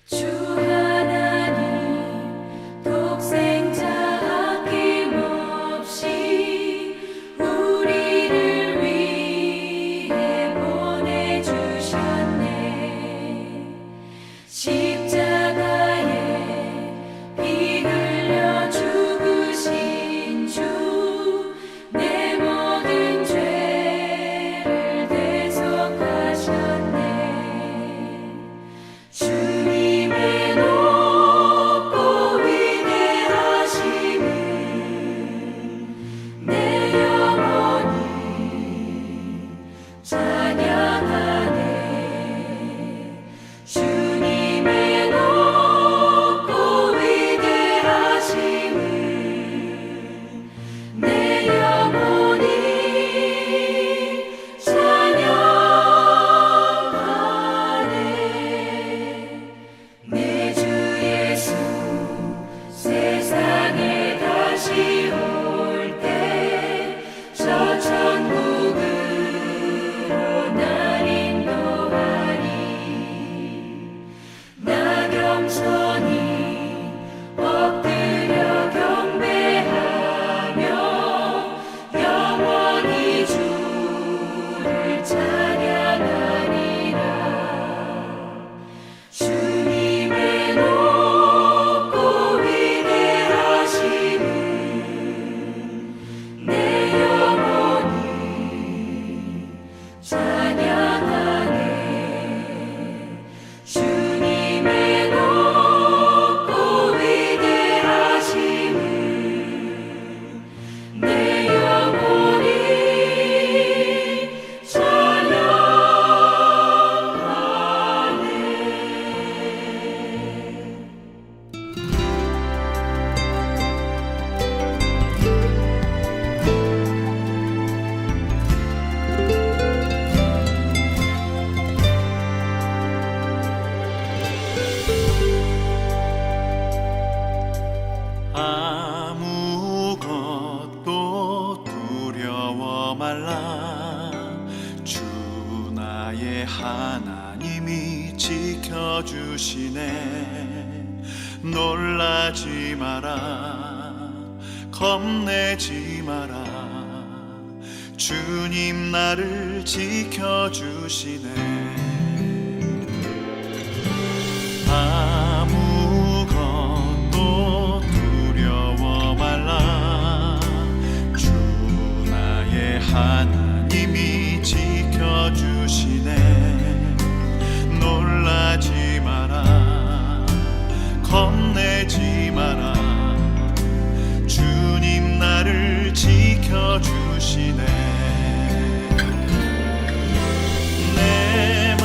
주 하나님 독생자 아낌없이 우리를 위해 보내주셨네. 십자가에 피 흘려 죽으신 주, 내 모든 죄를 대속하셨네. 주님의 높고 위대하심을 내 영혼이 찬양하네. 주님의 높고 위대하심을 내 영혼이 찬양하네. 내 주 예수 세상에 다시 올 때 저 천국으로 날 인도하리. 나 겸손히 엎드려 경배하며 영원히 주를 찬양하리라. 주님의 높고 위대하심을 내 영혼이 찬양하네. 주님의 높고 위대하심을 내 영혼이 찬양하네. 아무것도 두려워 말라. 주 나의 하나님이 지켜주시네. 놀라지 마라, 겁내지 마라. 주님 나를 지켜주시네. 아무것도 두려워 말라. 주 나의 하나님이 지켜주시네. 놀라지 마라, 겁내지 마라. 주님 나를 지켜주시네. 내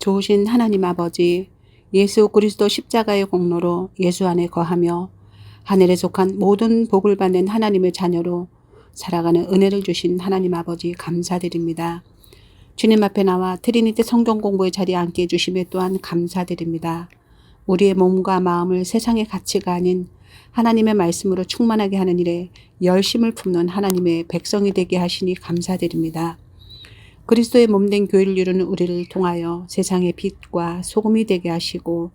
좋으신 하나님 아버지, 예수 그리스도 십자가의 공로로 예수 안에 거하며 하늘에 속한 모든 복을 받는 하나님의 자녀로 살아가는 은혜를 주신 하나님 아버지 감사드립니다. 주님 앞에 나와 트리니티 성경 공부의 자리에 앉게 해주심에 또한 감사드립니다. 우리의 몸과 마음을 세상의 가치가 아닌 하나님의 말씀으로 충만하게 하는 일에 열심을 품는 하나님의 백성이 되게 하시니 감사드립니다. 그리스도의 몸된 교회를 이루는 우리를 통하여 세상의 빛과 소금이 되게 하시고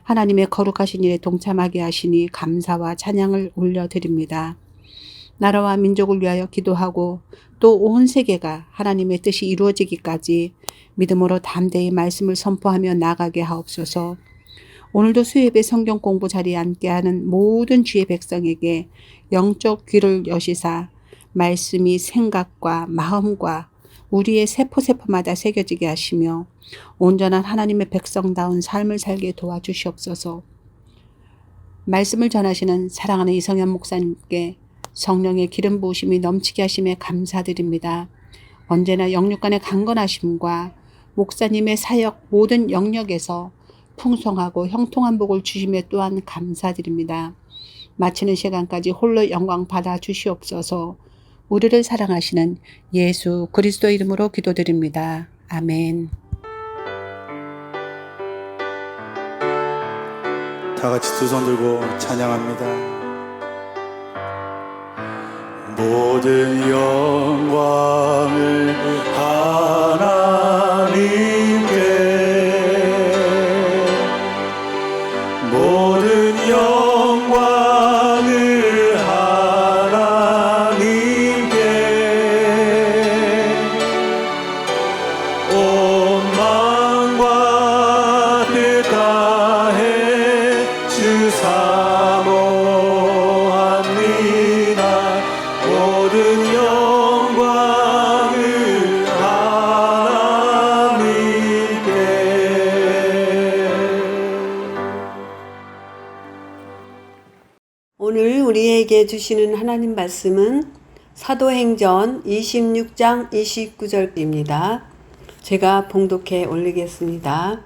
하나님의 거룩하신 일에 동참하게 하시니 감사와 찬양을 올려드립니다. 나라와 민족을 위하여 기도하고 또 온 세계가 하나님의 뜻이 이루어지기까지 믿음으로 담대히 말씀을 선포하며 나가게 하옵소서. 오늘도 수요예배 성경 공부 자리에 앉게 하는 모든 주의 백성에게 영적 귀를 여시사 말씀이 생각과 마음과 우리의 세포마다 새겨지게 하시며 온전한 하나님의 백성다운 삶을 살게 도와주시옵소서. 말씀을 전하시는 사랑하는 이성현 목사님께 성령의 기름 부으심이 넘치게 하심에 감사드립니다. 언제나 영육간의 강건하심과 목사님의 사역 모든 영역에서 풍성하고 형통한 복을 주심에 또한 감사드립니다. 마치는 시간까지 홀로 영광 받아 주시옵소서. 우리를 사랑하시는 예수 그리스도 이름으로 기도드립니다. 아멘. 다 같이 두 손 들고 찬양합니다. 모든 영광을 하나님께, 모든 영광을 하나님께, 온 마음과 뜻 다해 주 사모합니다. 모든 영광을 하나님께. 오늘 우리에게 주시는 하나님 말씀은 사도행전 26장 29절입니다. 제가 봉독해 올리겠습니다.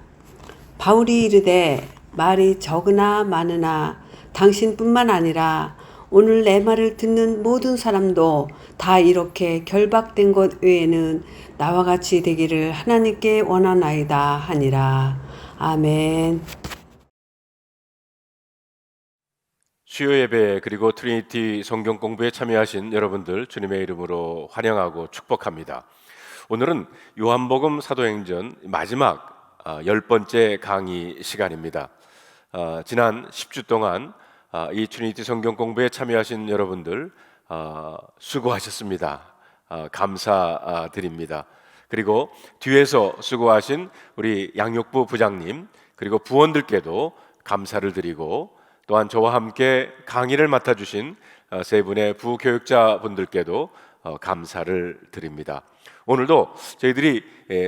바울이 이르되 말이 적으나 많으나 당신뿐만 아니라 오늘 내 말을 듣는 모든 사람도 다 이렇게 결박된 것 외에는 나와 같이 되기를 하나님께 원하나이다 하니라. 아멘. 수요 예배 그리고 트리니티 성경 공부에 참여하신 여러분들 주님의 이름으로 환영하고 축복합니다. 오늘은 요한복음 사도행전 마지막 10번째 강의 시간입니다. 지난 10주 동안 이 트리니티 성경 공부에 참여하신 여러분들 수고하셨습니다. 감사드립니다. 그리고 뒤에서 수고하신 우리 양육부 부장님 그리고 부원들께도 감사를 드리고 또한 저와 함께 강의를 맡아주신 세 분의 부교육자 분들께도 감사를 드립니다. 오늘도 저희들이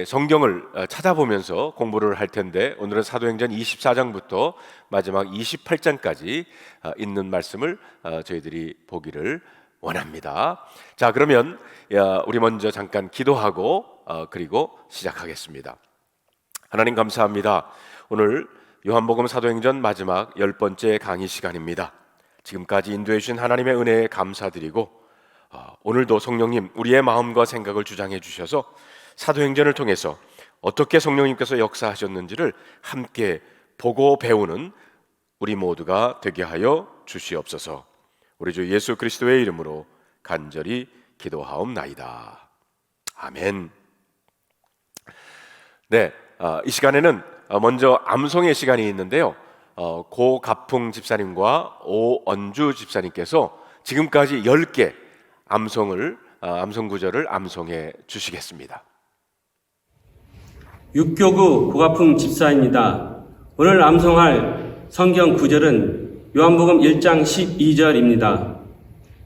성경을 찾아보면서 공부를 할 텐데 오늘은 사도행전 24장부터 마지막 28장까지 있는 말씀을 저희들이 보기를 원합니다. 자, 그러면 우리 먼저 잠깐 기도하고 그리고 시작하겠습니다. 하나님 감사합니다. 오늘 요한복음 사도행전 마지막 10번째 강의 시간입니다. 지금까지 인도해 주신 하나님의 은혜에 감사드리고 오늘도 성령님 우리의 마음과 생각을 주장해 주셔서 사도행전을 통해서 어떻게 성령님께서 역사하셨는지를 함께 보고 배우는 우리 모두가 되게 하여 주시옵소서. 우리 주 예수 그리스도의 이름으로 간절히 기도하옵나이다. 아멘. 네, 이 시간에는 먼저 암송의 시간이 있는데요. 고갑풍 집사님과 오언주 집사님께서 지금까지 10개 암송 구절을 암송해 주시겠습니다. 육교구 고갑풍 집사입니다. 오늘 암송할 성경 구절은 요한복음 1장 12절입니다.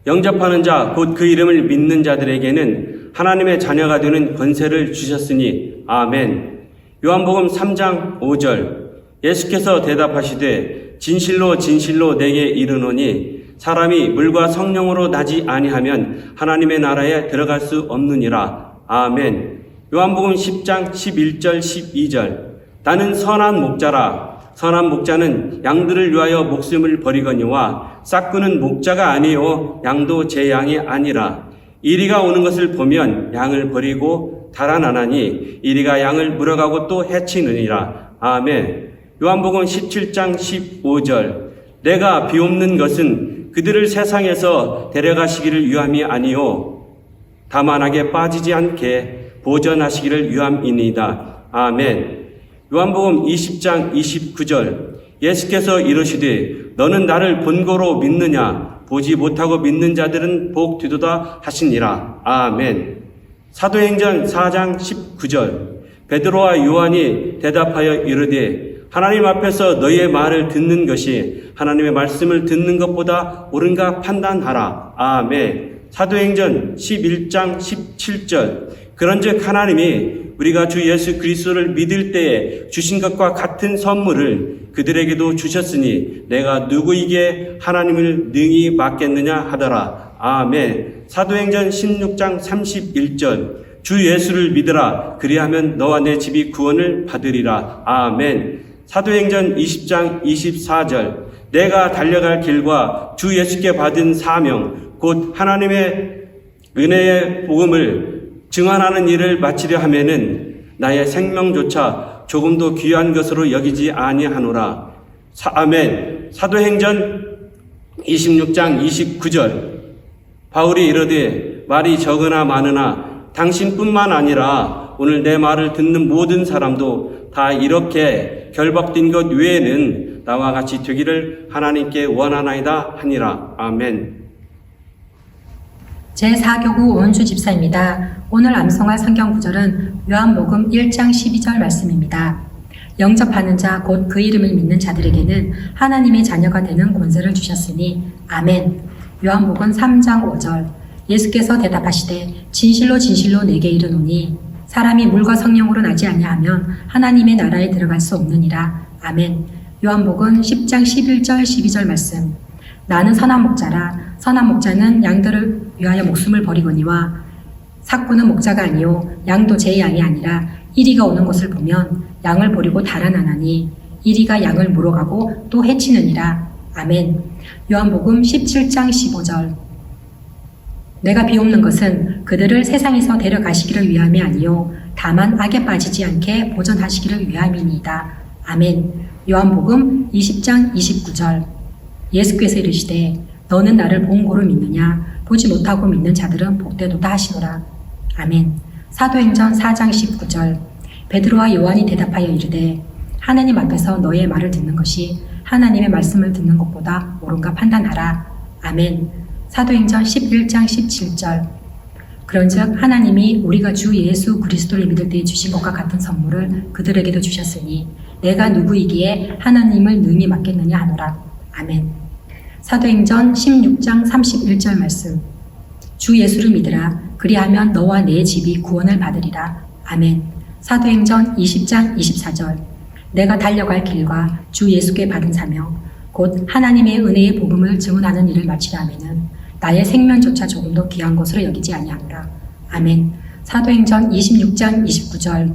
영접하는 자 곧 그 이름을 믿는 자들에게는 하나님의 자녀가 되는 권세를 주셨으니 아멘. 요한복음 3장 5절 예수께서 대답하시되 진실로 진실로 내게 이르노니 사람이 물과 성령으로 나지 아니하면 하나님의 나라에 들어갈 수 없느니라. 아멘. 요한복음 10장 11절 12절 나는 선한 목자라. 선한 목자는 양들을 위하여 목숨을 버리거니와 싹구는 목자가 아니요 양도 제 양이 아니라. 이리가 오는 것을 보면 양을 버리고 달아나나니 이리가 양을 물어가고 또 해치느니라. 아멘. 요한복음 17장 15절. 내가 비옵는 것은 그들을 세상에서 데려가시기를 위함이 아니요 다만 악에 빠지지 않게 보전하시기를 위함이니이다. 아멘. 요한복음 20장 29절. 예수께서 이르시되 너는 나를 본고로 믿느냐? 보지 못하고 믿는 자들은 복 뒤도다 하시니라. 아멘. 사도행전 4장 19절. 베드로와 요한이 대답하여 이르되 하나님 앞에서 너희의 말을 듣는 것이 하나님의 말씀을 듣는 것보다 옳은가 판단하라. 아멘. 사도행전 11장 17절. 그런즉 하나님이 우리가 주 예수 그리스도를 믿을 때에 주신 것과 같은 선물을 그들에게도 주셨으니 내가 누구에게 하나님을 능히 맡겠느냐 하더라. 아멘. 사도행전 16장 31절. 주 예수를 믿으라. 그리하면 너와 내 집이 구원을 받으리라. 아멘. 사도행전 20장 24절. 내가 달려갈 길과 주 예수께 받은 사명 곧 하나님의 은혜의 복음을 증언하는 일을 마치려 하면은 나의 생명조차 조금도 귀한 것으로 여기지 아니하노라. 아멘. 사도행전 26장 29절. 바울이 이르되 말이 적으나 많으나 당신뿐만 아니라 오늘 내 말을 듣는 모든 사람도 다 이렇게 결박된 것 외에는 나와 같이 되기를 하나님께 원하나이다 하니라. 아멘. 제4교구 오은주 집사입니다. 오늘 암송할 성경 구절은 요한복음 1장 12절 말씀입니다. 영접하는 자 곧 그 이름을 믿는 자들에게는 하나님의 자녀가 되는 권세를 주셨으니 아멘. 요한복음 3장 5절. 예수께서 대답하시되 진실로 진실로 내게 이르노니 사람이 물과 성령으로 나지 아니하면 하나님의 나라에 들어갈 수 없느니라. 아멘. 요한복음 10장 11절 12절 말씀. 나는 선한 목자라. 선한 목자는 양들을 위하여 목숨을 버리거니와 삭구는 목자가 아니요 양도 제 양이 아니라 이리가 오는 것을 보면 양을 버리고 달아나나니 이리가 양을 물어가고 또 해치느니라. 아멘. 요한복음 17장 15절. 내가 비옵는 것은 그들을 세상에서 데려가시기를 위함이 아니요 다만 악에 빠지지 않게 보전하시기를 위함이니이다. 아멘. 요한복음 20장 29절. 예수께서 이르시되 너는 나를 본고로 믿느냐? 보지 못하고 믿는 자들은 복되도다 하시노라. 아멘. 사도행전 4장 19절. 베드로와 요한이 대답하여 이르되 하나님 앞에서 너의 말을 듣는 것이 하나님의 말씀을 듣는 것보다 옳은가 판단하라. 아멘. 사도행전 11장 17절. 그런즉 하나님이 우리가 주 예수 그리스도를 믿을 때에 주신 것과 같은 선물을 그들에게도 주셨으니 내가 누구이기에 하나님을 능히 맡겠느냐 하노라. 아멘. 사도행전 16장 31절 말씀. 주 예수를 믿으라. 그리하면 너와 내 집이 구원을 받으리라. 아멘. 사도행전 20장 24절. 내가 달려갈 길과 주 예수께 받은 사명 곧 하나님의 은혜의 복음을 증언하는 일을 마치려 하면은 나의 생명조차 조금도 귀한 것으로 여기지 아니하노라. 아멘. 사도행전 26장 29절.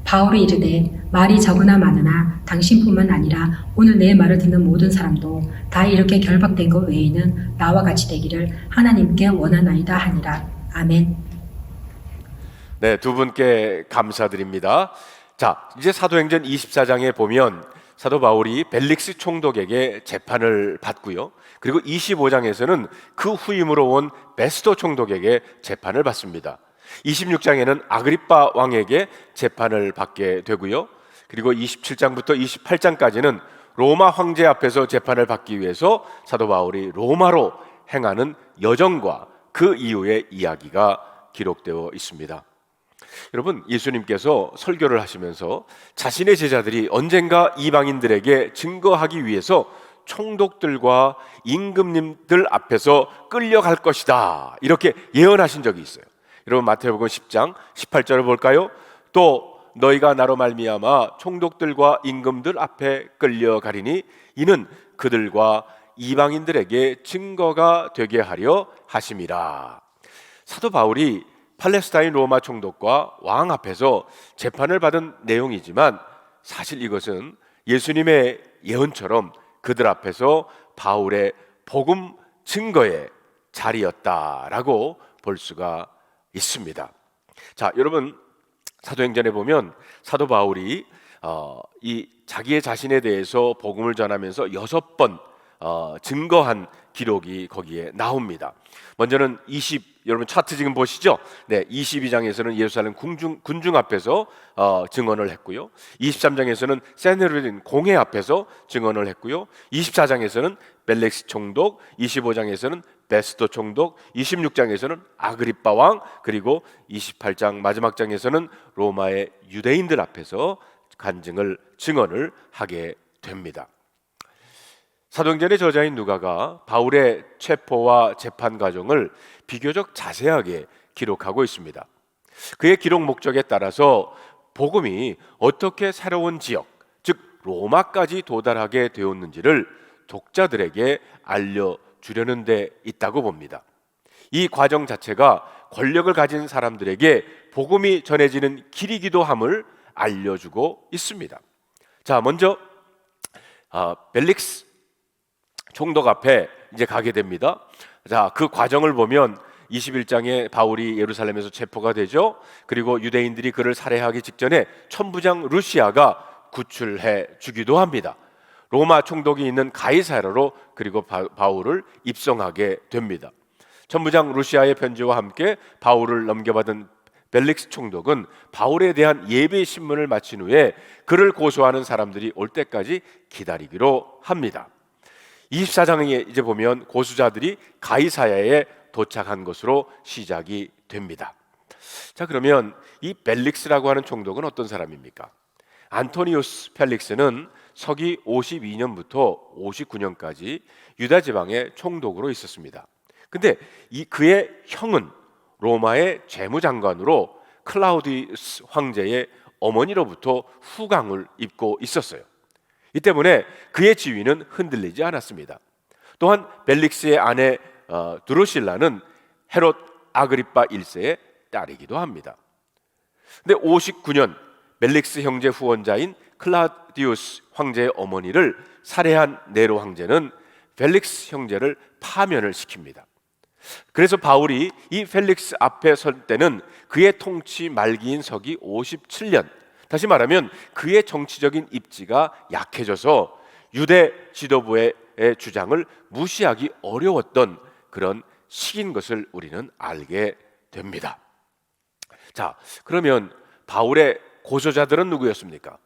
바울이 이르되 말이 적으나 많으나 당신뿐만 아니라 오늘 내 말을 듣는 모든 사람도 다 이렇게 결박된 것 외에는 나와 같이 되기를 하나님께 원하나이다 하니라. 아멘. 네, 두 분께 감사드립니다. 자, 이제 사도행전 24장에 보면 사도 바울이 벨릭스 총독에게 재판을 받고요. 그리고 25장에서는 그 후임으로 온 베스도 총독에게 재판을 받습니다. 26장에는 아그리빠 왕에게 재판을 받게 되고요. 그리고 27장부터 28장까지는 로마 황제 앞에서 재판을 받기 위해서 사도 바울이 로마로 행하는 여정과 그 이후의 이야기가 기록되어 있습니다. 여러분, 예수님께서 설교를 하시면서 자신의 제자들이 언젠가 이방인들에게 증거하기 위해서 총독들과 임금님들 앞에서 끌려갈 것이다, 이렇게 예언하신 적이 있어요. 여러분, 마태복음 10장 18절을 볼까요? 또 너희가 나로 말미암아 총독들과 임금들 앞에 끌려가리니 이는 그들과 이방인들에게 증거가 되게 하려 하심이라. 사도 바울이 팔레스타인 로마 총독과 왕 앞에서 재판을 받은 내용이지만 사실 이것은 예수님의 예언처럼 그들 앞에서 바울의 복음 증거의 자리였다라고 볼 수가 있습니다. 자, 여러분, 사도행전에 보면 사도 바울이 이 자기의 자신에 대해서 복음을 전하면서 6번 증거한 기록이 거기에 나옵니다. 먼저는 여러분 차트 지금 보시죠? 네, 22장에서는 예루살렘 군중 앞에서 증언을 했고요. 23장에서는 세네르딘 공회 앞에서 증언을 했고요. 24장에서는 벨릭스 총독, 25장에서는 베스도 총독, 26장에서는 아그리빠 왕, 그리고 28장 마지막 장에서는 로마의 유대인들 앞에서 증언을 하게 됩니다. 사도행전의 저자인 누가가 바울의 체포와 재판 과정을 비교적 자세하게 기록하고 있습니다. 그의 기록 목적에 따라서 복음이 어떻게 새로운 지역, 즉 로마까지 도달하게 되었는지를 독자들에게 알려주려는 데 있다고 봅니다. 이 과정 자체가 권력을 가진 사람들에게 복음이 전해지는 길이기도 함을 알려주고 있습니다. 자, 먼저 벨릭스 총독 앞에 이제 가게 됩니다. 자, 그 과정을 보면 21장에 바울이 예루살렘에서 체포가 되죠. 그리고 유대인들이 그를 살해하기 직전에 천부장 루시아가 구출해 주기도 합니다. 로마 총독이 있는 가이사랴로 그리고 바울을 입성하게 됩니다. 천부장 루시아의 편지와 함께 바울을 넘겨받은 벨릭스 총독은 바울에 대한 예배 신문을 마친 후에 그를 고소하는 사람들이 올 때까지 기다리기로 합니다. 24장에 이제 보면 고수자들이 가이사야에 도착한 것으로 시작이 됩니다. 자, 그러면 이 벨릭스라고 하는 총독은 어떤 사람입니까? 안토니우스 펠릭스는 서기 52년부터 59년까지 유다 지방의 총독으로 있었습니다. 근데 그의 형은 로마의 재무장관으로 클라우디우스 황제의 어머니로부터 후광을 입고 있었어요. 이 때문에 그의 지위는 흔들리지 않았습니다. 또한 벨릭스의 아내 드루실라는 헤롯 아그리빠 1세의 딸이기도 합니다. 근데 59년 벨릭스 형제 후원자인 클라우디우스 황제의 어머니를 살해한 네로 황제는 펠릭스 형제를 파면을 시킵니다. 그래서 바울이 이 펠릭스 앞에 설 때는 그의 통치 말기인 서기 57년, 다시 말하면 그의 정치적인 입지가 약해져서 유대 지도부의 주장을 무시하기 어려웠던 그런 시기인 것을 우리는 알게 됩니다. 자, 그러면 바울의 고소자들은 누구였습니까?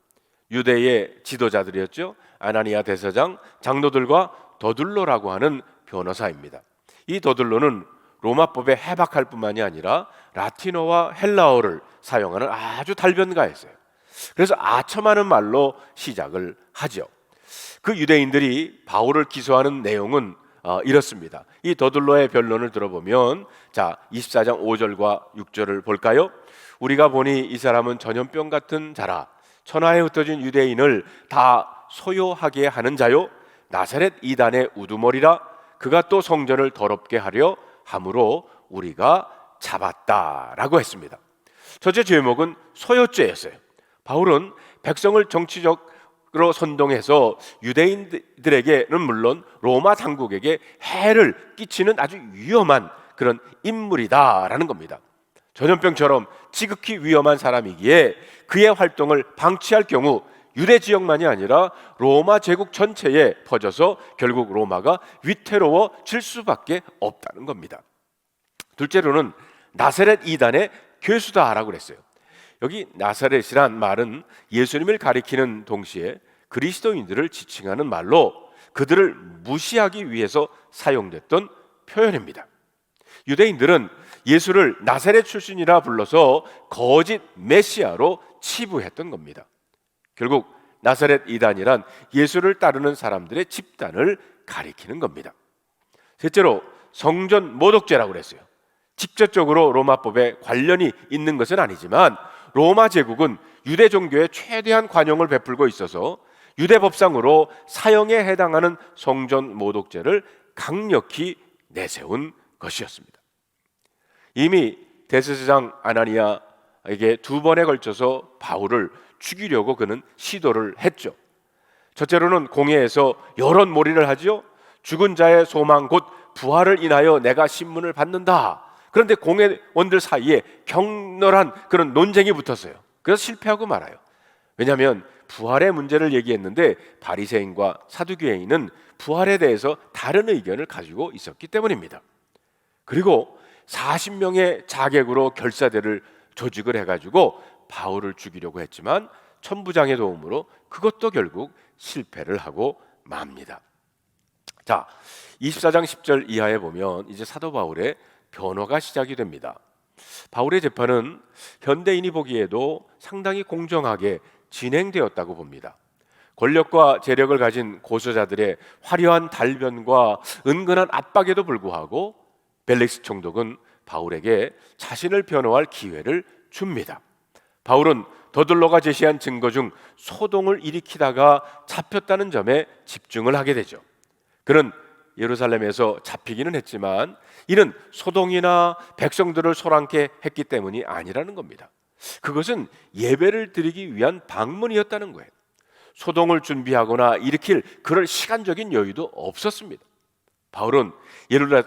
유대의 지도자들이었죠. 아나니아 대사장, 장로들과 더둘로라고 하는 변호사입니다. 이 더둘로는 로마법에 해박할 뿐만이 아니라 라틴어와 헬라어를 사용하는 아주 달변가였어요. 그래서 아첨하는 말로 시작을 하죠. 그 유대인들이 바울을 기소하는 내용은 이렇습니다. 이 더둘로의 변론을 들어보면, 자, 24장 5절과 6절을 볼까요? 우리가 보니 이 사람은 전염병 같은 자라, 천하에 흩어진 유대인을 다 소요하게 하는 자요, 나사렛 이단의 우두머리라. 그가 또 성전을 더럽게 하려 함으로 우리가 잡았다라고 했습니다. 첫째 제목은 소요죄였어요. 바울은 백성을 정치적으로 선동해서 유대인들에게는 물론 로마 당국에게 해를 끼치는 아주 위험한 그런 인물이다라는 겁니다. 전염병처럼 지극히 위험한 사람이기에 그의 활동을 방치할 경우 유대 지역만이 아니라 로마 제국 전체에 퍼져서 결국 로마가 위태로워질 수밖에 없다는 겁니다. 둘째로는 나사렛 이단의 괴수다라고 그랬어요. 여기 나사렛이란 말은 예수님을 가리키는 동시에 그리스도인들을 지칭하는 말로 그들을 무시하기 위해서 사용됐던 표현입니다. 유대인들은 예수를 나사렛 출신이라 불러서 거짓 메시아로 치부했던 겁니다. 결국 나사렛 이단이란 예수를 따르는 사람들의 집단을 가리키는 겁니다. 셋째로 성전 모독죄라고 그랬어요. 직접적으로 로마법에 관련이 있는 것은 아니지만 로마 제국은 유대 종교에 최대한 관용을 베풀고 있어서 유대 법상으로 사형에 해당하는 성전 모독죄를 강력히 내세운 것이었습니다. 이미 대제사장 아나니아에게 2번에 걸쳐서 바울을 죽이려고 그는 시도를 했죠. 첫째로는 공회에서 여론몰이를 하지요. 죽은 자의 소망 곧 부활을 인하여 내가 신문을 받는다. 그런데 공회원들 사이에 격렬한 그런 논쟁이 붙었어요. 그래서 실패하고 말아요. 왜냐하면 부활의 문제를 얘기했는데 바리새인과 사두개인은 부활에 대해서 다른 의견을 가지고 있었기 때문입니다. 그리고 40명의 자객으로 결사대를 조직을 해가지고 바울을 죽이려고 했지만 천부장의 도움으로 그것도 결국 실패를 하고 맙니다. 자, 24장 10절 이하에 보면 이제 사도 바울의 변호가 시작이 됩니다. 바울의 재판은 현대인이 보기에도 상당히 공정하게 진행되었다고 봅니다. 권력과 재력을 가진 고소자들의 화려한 달변과 은근한 압박에도 불구하고 벨릭스 총독은 바울에게 자신을 변호할 기회를 줍니다. 바울은 더들러가 제시한 증거 중 소동을 일으키다가 잡혔다는 점에 집중을 하게 되죠. 그는 예루살렘에서 잡히기는 했지만 이는 소동이나 백성들을 소란케 했기 때문이 아니라는 겁니다. 그것은 예배를 드리기 위한 방문이었다는 거예요. 소동을 준비하거나 일으킬 그럴 시간적인 여유도 없었습니다. 바울은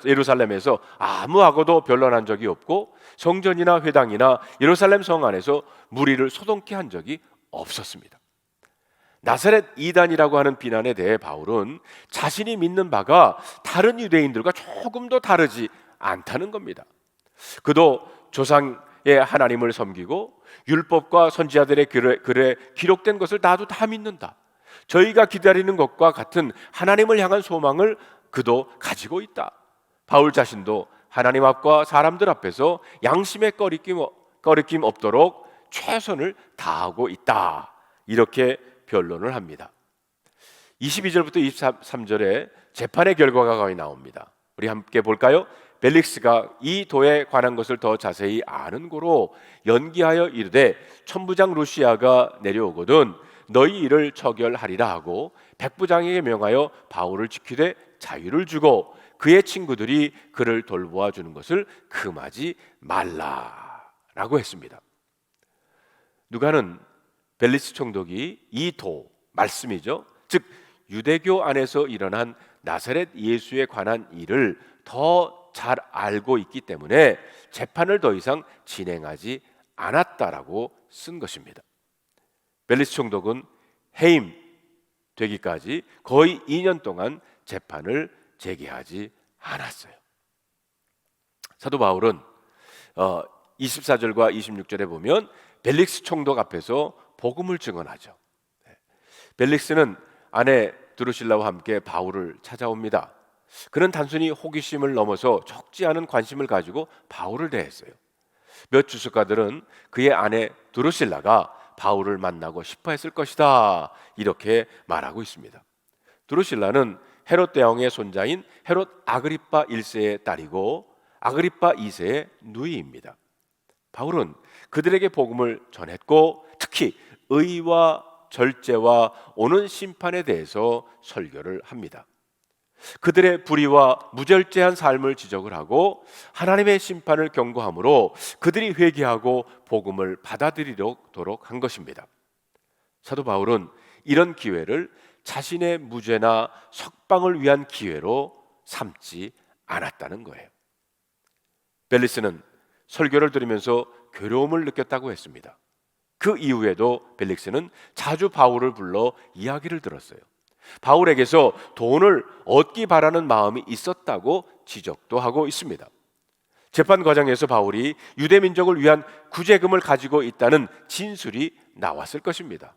예루살렘에서 아무하고도 변론한 적이 없고 성전이나 회당이나 예루살렘 성 안에서 무리를 소동케 한 적이 없었습니다. 나사렛 이단이라고 하는 비난에 대해 바울은 자신이 믿는 바가 다른 유대인들과 조금도 다르지 않다는 겁니다. 그도 조상의 하나님을 섬기고 율법과 선지자들의 글에 기록된 것을 나도 다 믿는다. 저희가 기다리는 것과 같은 하나님을 향한 소망을 그도 가지고 있다. 바울 자신도 하나님 앞과 사람들 앞에서 양심의 꺼리낌 없도록 최선을 다하고 있다. 이렇게 변론을 합니다. 22절부터 23절에 재판의 결과가 거의 나옵니다. 우리 함께 볼까요? 벨릭스가 이 도에 관한 것을 더 자세히 아는 고로 연기하여 이르되 천부장 루시아가 내려오거든 너희 일을 처결하리라 하고 백부장에게 명하여 바울을 지키되 자유를 주고 그의 친구들이 그를 돌보아 주는 것을 금하지 말라라고 했습니다. 누가는 벨릭스 총독이 이 도 말씀이죠. 즉 유대교 안에서 일어난 나사렛 예수에 관한 일을 더 잘 알고 있기 때문에 재판을 더 이상 진행하지 않았다라고 쓴 것입니다. 벨릭스 총독은 해임 되기까지 거의 2년 동안 재판을 재개하지 않았어요. 사도 바울은 24절과 26절에 보면 벨릭스 총독 앞에서 복음을 증언하죠. 벨릭스는 아내 드루실라와 함께 바울을 찾아옵니다. 그는 단순히 호기심을 넘어서 적지 않은 관심을 가지고 바울을 대했어요. 몇 주석가들은 그의 아내 드루실라가 바울을 만나고 싶어 했을 것이다 이렇게 말하고 있습니다. 드루실라는 헤롯 대왕의 손자인 헤롯 아그리파 1세의 딸이고 아그리파 2세의 누이입니다. 바울은 그들에게 복음을 전했고 특히 의와 절제와 오는 심판에 대해서 설교를 합니다. 그들의 불의와 무절제한 삶을 지적을 하고 하나님의 심판을 경고함으로 그들이 회개하고 복음을 받아들이도록 한 것입니다. 사도 바울은 이런 기회를 자신의 무죄나 석방을 위한 기회로 삼지 않았다는 거예요. 벨릭스는 설교를 들으면서 괴로움을 느꼈다고 했습니다. 그 이후에도 벨릭스는 자주 바울을 불러 이야기를 들었어요. 바울에게서 돈을 얻기 바라는 마음이 있었다고 지적도 하고 있습니다. 재판 과정에서 바울이 유대 민족을 위한 구제금을 가지고 있다는 진술이 나왔을 것입니다.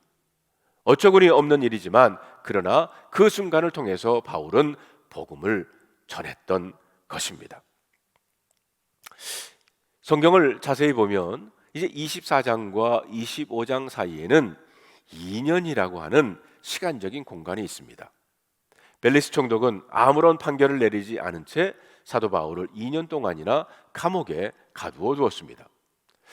어처구니 없는 일이지만 그러나 그 순간을 통해서 바울은 복음을 전했던 것입니다. 성경을 자세히 보면 이제 24장과 25장 사이에는 2년이라고 하는 시간적인 공간이 있습니다. 벨릭스 총독은 아무런 판결을 내리지 않은 채 사도 바울을 2년 동안이나 감옥에 가두어 두었습니다.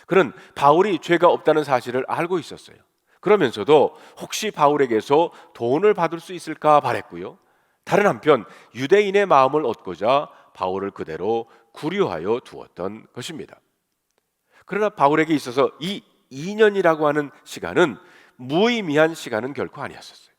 그는 바울이 죄가 없다는 사실을 알고 있었어요. 그러면서도 혹시 바울에게서 돈을 받을 수 있을까 바랬고요. 다른 한편 유대인의 마음을 얻고자 바울을 그대로 구류하여 두었던 것입니다. 그러나 바울에게 있어서 이 2년이라고 하는 시간은 무의미한 시간은 결코 아니었었어요.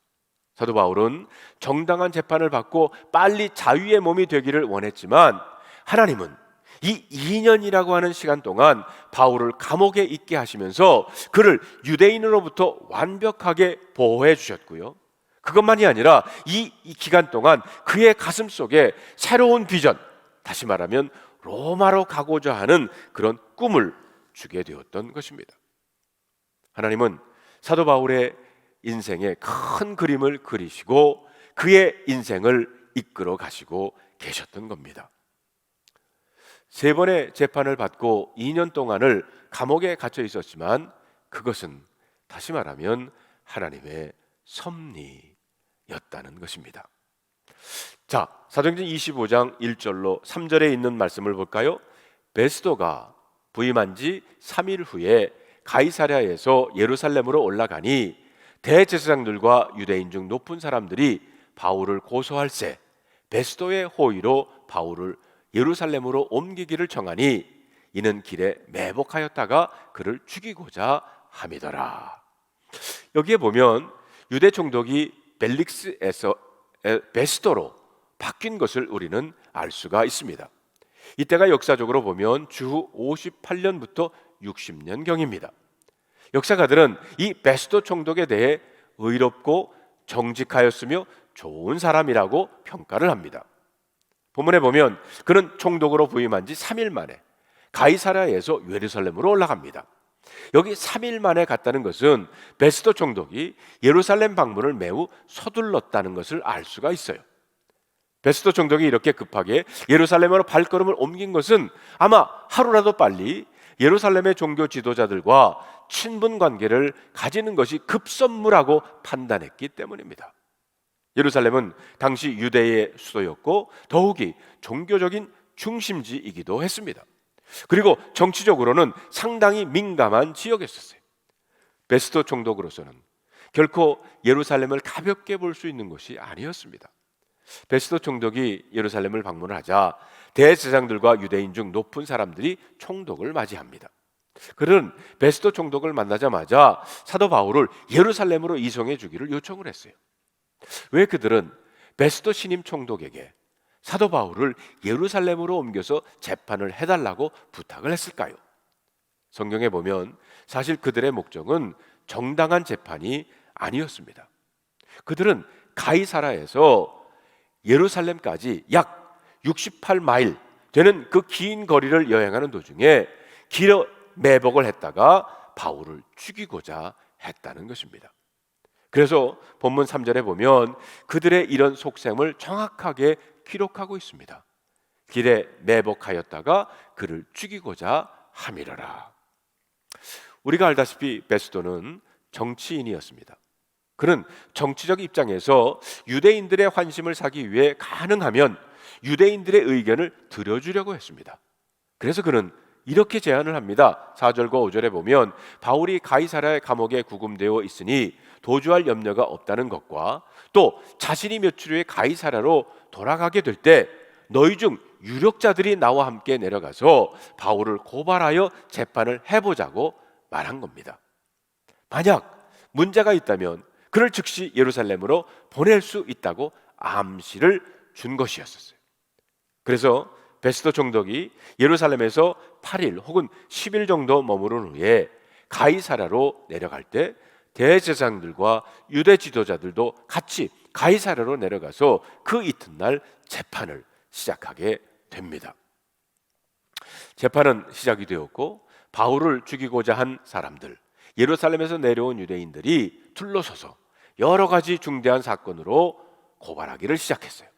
사도 바울은 정당한 재판을 받고 빨리 자유의 몸이 되기를 원했지만 하나님은 이 2년이라고 하는 시간 동안 바울을 감옥에 있게 하시면서 그를 유대인으로부터 완벽하게 보호해 주셨고요. 그것만이 아니라 이 기간 동안 그의 가슴 속에 새로운 비전, 다시 말하면 로마로 가고자 하는 그런 꿈을 주게 되었던 것입니다. 하나님은 사도 바울의 인생에 큰 그림을 그리시고 그의 인생을 이끌어 가시고 계셨던 겁니다. 3번의 재판을 받고 2년 동안을 감옥에 갇혀 있었지만 그것은 다시 말하면 하나님의 섭리였다는 것입니다. 자, 사도행전 25장 1절로 3절에 있는 말씀을 볼까요? 베스도가 부임한 지 3일 후에 가이사랴에서 예루살렘으로 올라가니 대제사장들과 유대인 중 높은 사람들이 바울을 고소할세 베스도의 호의로 바울을 예루살렘으로 옮기기를 청하니 이는 길에 매복하였다가 그를 죽이고자 함이더라. 여기에 보면 유대 총독이 벨릭스에서 베스도로 바뀐 것을 우리는 알 수가 있습니다. 이때가 역사적으로 보면 주후 58년부터 60년경입니다. 역사가들은 이 베스도 총독에 대해 의롭고 정직하였으며 좋은 사람이라고 평가를 합니다. 본문에 보면 그는 총독으로 부임한 지 3일 만에 가이사랴에서 예루살렘으로 올라갑니다. 여기 3일 만에 갔다는 것은 베스도 총독이 예루살렘 방문을 매우 서둘렀다는 것을 알 수가 있어요. 베스도 총독이 이렇게 급하게 예루살렘으로 발걸음을 옮긴 것은 아마 하루라도 빨리 예루살렘의 종교 지도자들과 친분 관계를 가지는 것이 급선무라고 판단했기 때문입니다. 예루살렘은 당시 유대의 수도였고 더욱이 종교적인 중심지이기도 했습니다. 그리고 정치적으로는 상당히 민감한 지역이었어요. 베스도 총독으로서는 결코 예루살렘을 가볍게 볼 수 있는 것이 아니었습니다. 베스도 총독이 예루살렘을 방문하자 대제사장들과 유대인 중 높은 사람들이 총독을 맞이합니다. 그들은 베스도 총독을 만나자마자 사도 바울을 예루살렘으로 이송해 주기를 요청을 했어요. 왜 그들은 베스도 신임 총독에게 사도 바울을 예루살렘으로 옮겨서 재판을 해달라고 부탁을 했을까요? 성경에 보면 사실 그들의 목적은 정당한 재판이 아니었습니다. 그들은 가이사라에서 예루살렘까지 약 68마일 되는 그 긴 거리를 여행하는 도중에 길어 매복을 했다가 바울을 죽이고자 했다는 것입니다. 그래서 본문 3절에 보면 그들의 이런 속셈을 정확하게 기록하고 있습니다. 길에 매복하였다가 그를 죽이고자 함이러라. 우리가 알다시피 베스도는 정치인이었습니다. 그는 정치적 입장에서 유대인들의 환심을 사기 위해 가능하면 유대인들의 의견을 들어주려고 했습니다. 그래서 그는 이렇게 제안을 합니다. 4절과 5절에 보면 바울이 가이사랴의 감옥에 구금되어 있으니 도주할 염려가 없다는 것과 또 자신이 며칠 후에 가이사랴로 돌아가게 될 때 너희 중 유력자들이 나와 함께 내려가서 바울을 고발하여 재판을 해보자고 말한 겁니다. 만약 문제가 있다면 그를 즉시 예루살렘으로 보낼 수 있다고 암시를 준 것이었어요. 그래서 베스도 총독이 예루살렘에서 8일 혹은 10일 정도 머무른 후에 가이사랴로 내려갈 때 대제사장들과 유대 지도자들도 같이 가이사랴로 내려가서 그 이튿날 재판을 시작하게 됩니다. 재판은 시작이 되었고 바울을 죽이고자 한 사람들, 예루살렘에서 내려온 유대인들이 둘러서서 여러 가지 중대한 사건으로 고발하기를 시작했어요.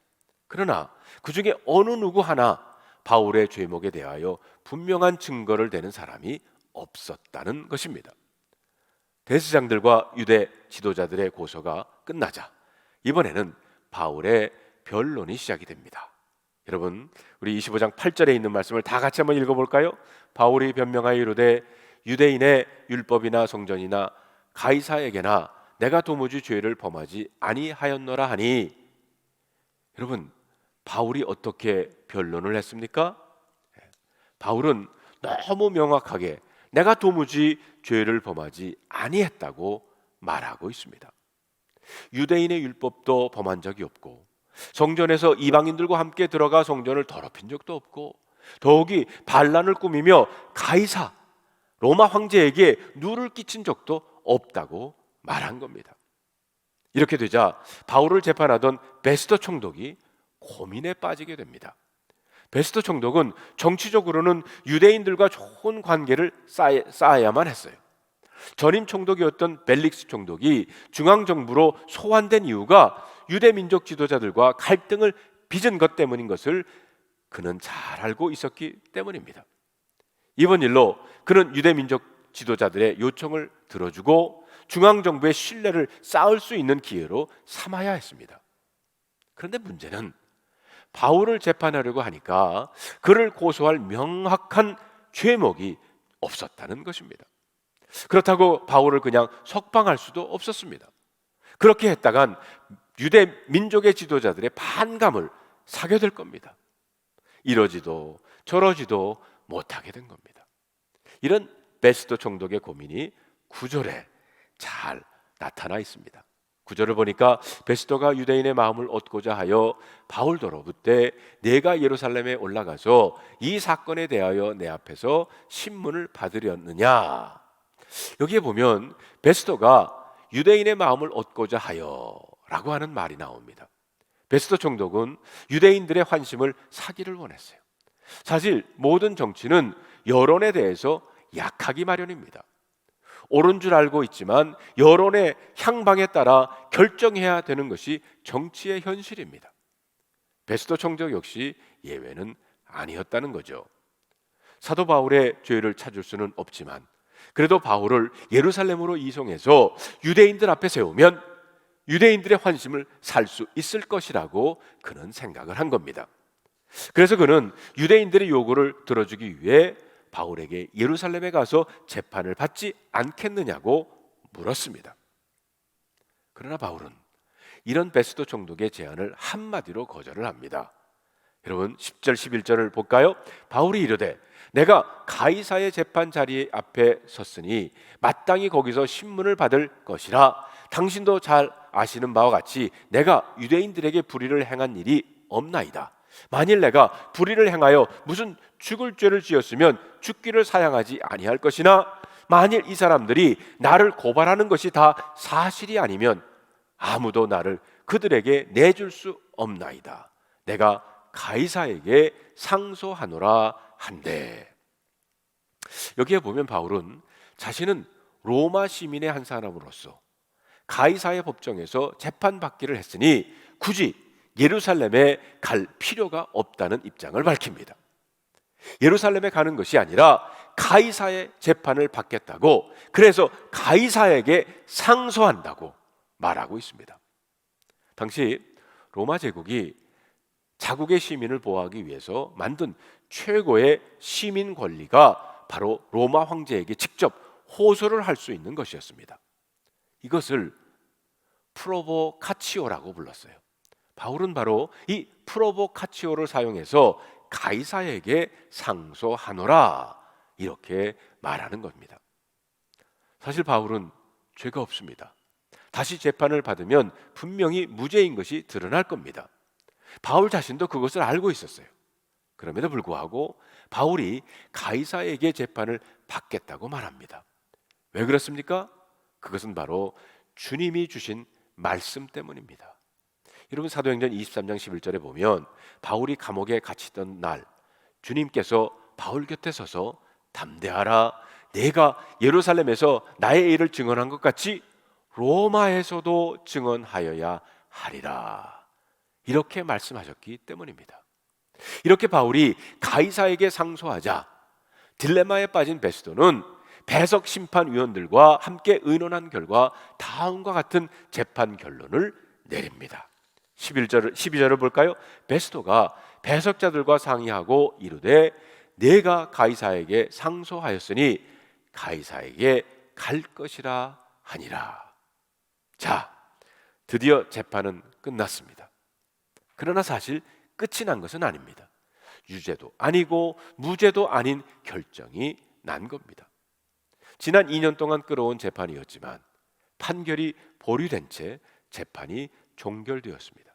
그러나 그 중에 어느 누구 하나 바울의 죄목에 대하여 분명한 증거를 대는 사람이 없었다는 것입니다. 대제사장들과 유대 지도자들의 고소가 끝나자 이번에는 바울의 변론이 시작이 됩니다. 여러분, 우리 25장 8절에 있는 말씀을 다 같이 한번 읽어볼까요? 바울이 변명하여 이르되 유대인의 율법이나 성전이나 가이사에게나 내가 도무지 죄를 범하지 아니하였노라 하니. 여러분, 바울이 어떻게 변론을 했습니까? 바울은 너무 명확하게 내가 도무지 죄를 범하지 아니했다고 말하고 있습니다. 유대인의 율법도 범한 적이 없고 성전에서 이방인들과 함께 들어가 성전을 더럽힌 적도 없고 더욱이 반란을 꾸미며 가이사 로마 황제에게 누를 끼친 적도 없다고 말한 겁니다. 이렇게 되자 바울을 재판하던 베스도 총독이 고민에 빠지게 됩니다. 베스도 총독은 정치적으로는 유대인들과 좋은 관계를 쌓아야만 했어요. 전임 총독이었던 벨릭스 총독이 중앙정부로 소환된 이유가 유대민족 지도자들과 갈등을 빚은 것 때문인 것을 그는 잘 알고 있었기 때문입니다. 이번 일로 그는 유대민족 지도자들의 요청을 들어주고 중앙정부의 신뢰를 쌓을 수 있는 기회로 삼아야 했습니다. 그런데 문제는 바울을 재판하려고 하니까 그를 고소할 명확한 죄목이 없었다는 것입니다. 그렇다고 바울을 그냥 석방할 수도 없었습니다. 그렇게 했다간 유대 민족의 지도자들의 반감을 사게 될 겁니다. 이러지도 저러지도 못하게 된 겁니다. 이런 베스도 총독의 고민이 9절에 잘 나타나 있습니다. 9절을 보니까 베스도가 유대인의 마음을 얻고자 하여 바울더러 묻되 내가 예루살렘에 올라가서 이 사건에 대하여 내 앞에서 신문을 받으렸느냐. 여기에 보면 베스도가 유대인의 마음을 얻고자 하여 라고 하는 말이 나옵니다. 베스도 총독은 유대인들의 환심을 사기를 원했어요. 사실 모든 정치는 여론에 대해서 약하기 마련입니다. 옳은 줄 알고 있지만 여론의 향방에 따라 결정해야 되는 것이 정치의 현실입니다. 베스도 총독 역시 예외는 아니었다는 거죠. 사도 바울의 죄를 찾을 수는 없지만 그래도 바울을 예루살렘으로 이송해서 유대인들 앞에 세우면 유대인들의 환심을 살 수 있을 것이라고 그는 생각을 한 겁니다. 그래서 그는 유대인들의 요구를 들어주기 위해 바울에게 예루살렘에 가서 재판을 받지 않겠느냐고 물었습니다. 그러나 바울은 이런 베스도 총독의 제안을 한마디로 거절을 합니다. 여러분 10절 11절을 볼까요? 바울이 이르되 내가 가이사의 재판 자리 앞에 섰으니 마땅히 거기서 신문을 받을 것이라 당신도 잘 아시는 바와 같이 내가 유대인들에게 불의를 행한 일이 없나이다. 만일 내가 불의를 행하여 무슨 죽을 죄를 지었으면 죽기를 사양하지 아니할 것이나 만일 이 사람들이 나를 고발하는 것이 다 사실이 아니면 아무도 나를 그들에게 내줄 수 없나이다. 내가 가이사에게 상소하노라 한데. 여기에 보면 바울은 자신은 로마 시민의 한 사람으로서 가이사의 법정에서 재판받기를 했으니 굳이 예루살렘에 갈 필요가 없다는 입장을 밝힙니다. 예루살렘에 가는 것이 아니라 가이사의 재판을 받겠다고, 그래서 가이사에게 상소한다고 말하고 있습니다. 당시 로마 제국이 자국의 시민을 보호하기 위해서 만든 최고의 시민 권리가 바로 로마 황제에게 직접 호소를 할 수 있는 것이었습니다. 이것을 프로보카치오라고 불렀어요. 바울은 바로 이 프로보카치오를 사용해서 가이사에게 상소하노라 이렇게 말하는 겁니다. 사실 바울은 죄가 없습니다. 다시 재판을 받으면 분명히 무죄인 것이 드러날 겁니다. 바울 자신도 그것을 알고 있었어요. 그럼에도 불구하고 바울이 가이사에게 재판을 받겠다고 말합니다. 왜 그렇습니까? 그것은 바로 주님이 주신 말씀 때문입니다. 여러분 사도행전 23장 11절에 보면 바울이 감옥에 갇히던 날 주님께서 바울 곁에 서서 담대하라, 내가 예루살렘에서 나의 일을 증언한 것 같이 로마에서도 증언하여야 하리라 이렇게 말씀하셨기 때문입니다. 이렇게 바울이 가이사에게 상소하자 딜레마에 빠진 베스도는 배석 심판위원들과 함께 의논한 결과 다음과 같은 재판 결론을 내립니다. 12절을 볼까요? 베스도가 배석자들과 상의하고 이르되 내가 가이사에게 상소하였으니 가이사에게 갈 것이라 하니라. 자, 드디어 재판은 끝났습니다. 그러나 사실 끝이 난 것은 아닙니다. 유죄도 아니고 무죄도 아닌 결정이 난 겁니다. 지난 2년 동안 끌어온 재판이었지만 판결이 보류된 채 재판이 종결되었습니다.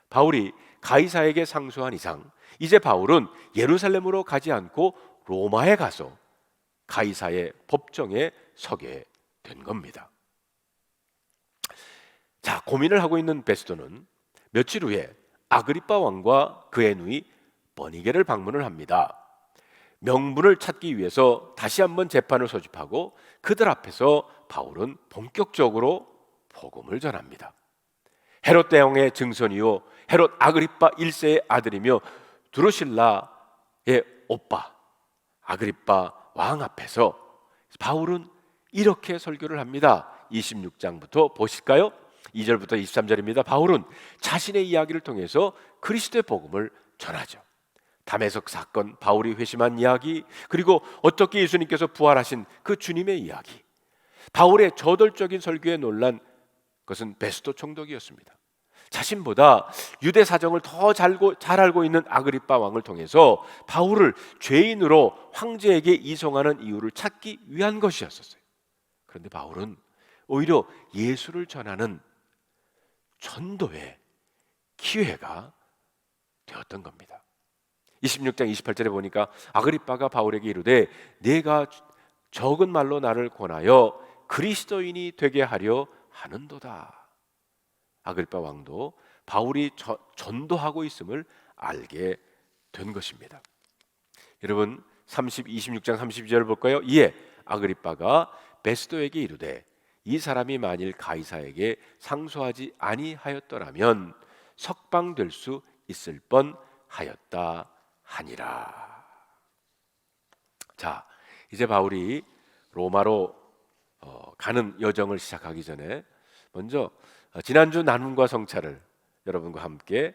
바울이 가이사에게 상소한 이상 이제 바울은 예루살렘으로 가지 않고 로마에 가서 가이사의 법정에 서게 된 겁니다. 자, 고민을 하고 있는 베스토는 며칠 후에 아그리빠 왕과 그의 누이 버니게를 방문을 합니다. 명분을 찾기 위해서 다시 한번 재판을 소집하고 그들 앞에서 바울은 본격적으로 복음을 전합니다. 헤롯 대왕의 증손이요 헤롯 아그리빠 1세의 아들이며 드루실라의 오빠 아그리빠 왕 앞에서 바울은 이렇게 설교를 합니다. 26장부터 보실까요? 2절부터 23절입니다. 바울은 자신의 이야기를 통해서 그리스도의 복음을 전하죠. 다메섹 사건, 바울이 회심한 이야기, 그리고 어떻게 예수님께서 부활하신 그 주님의 이야기. 바울의 저돌적인 설교에 놀란 것은 베스토 총독이었습니다. 자신보다 유대 사정을 더 잘 알고 있는 아그리빠 왕을 통해서 바울을 죄인으로 황제에게 이송하는 이유를 찾기 위한 것이었어요. 그런데 바울은 오히려 예수를 전하는 전도의 기회가 되었던 겁니다. 26장 28절에 보니까 아그리빠가 바울에게 이르되 내가 적은 말로 나를 권하여 그리스도인이 되게 하려 하는도다. 아그리빠 왕도 바울이 전도하고 있음을 알게 된 것입니다. 여러분 26장 32절을 볼까요? 이에 아그리빠가 베스도에게 이르되 이 사람이 만일 가이사에게 상소하지 아니하였더라면 석방될 수 있을 뻔하였다 하니라. 자, 이제 바울이 로마로 가는 여정을 시작하기 전에 먼저 지난주 나눔과 성찰을 여러분과 함께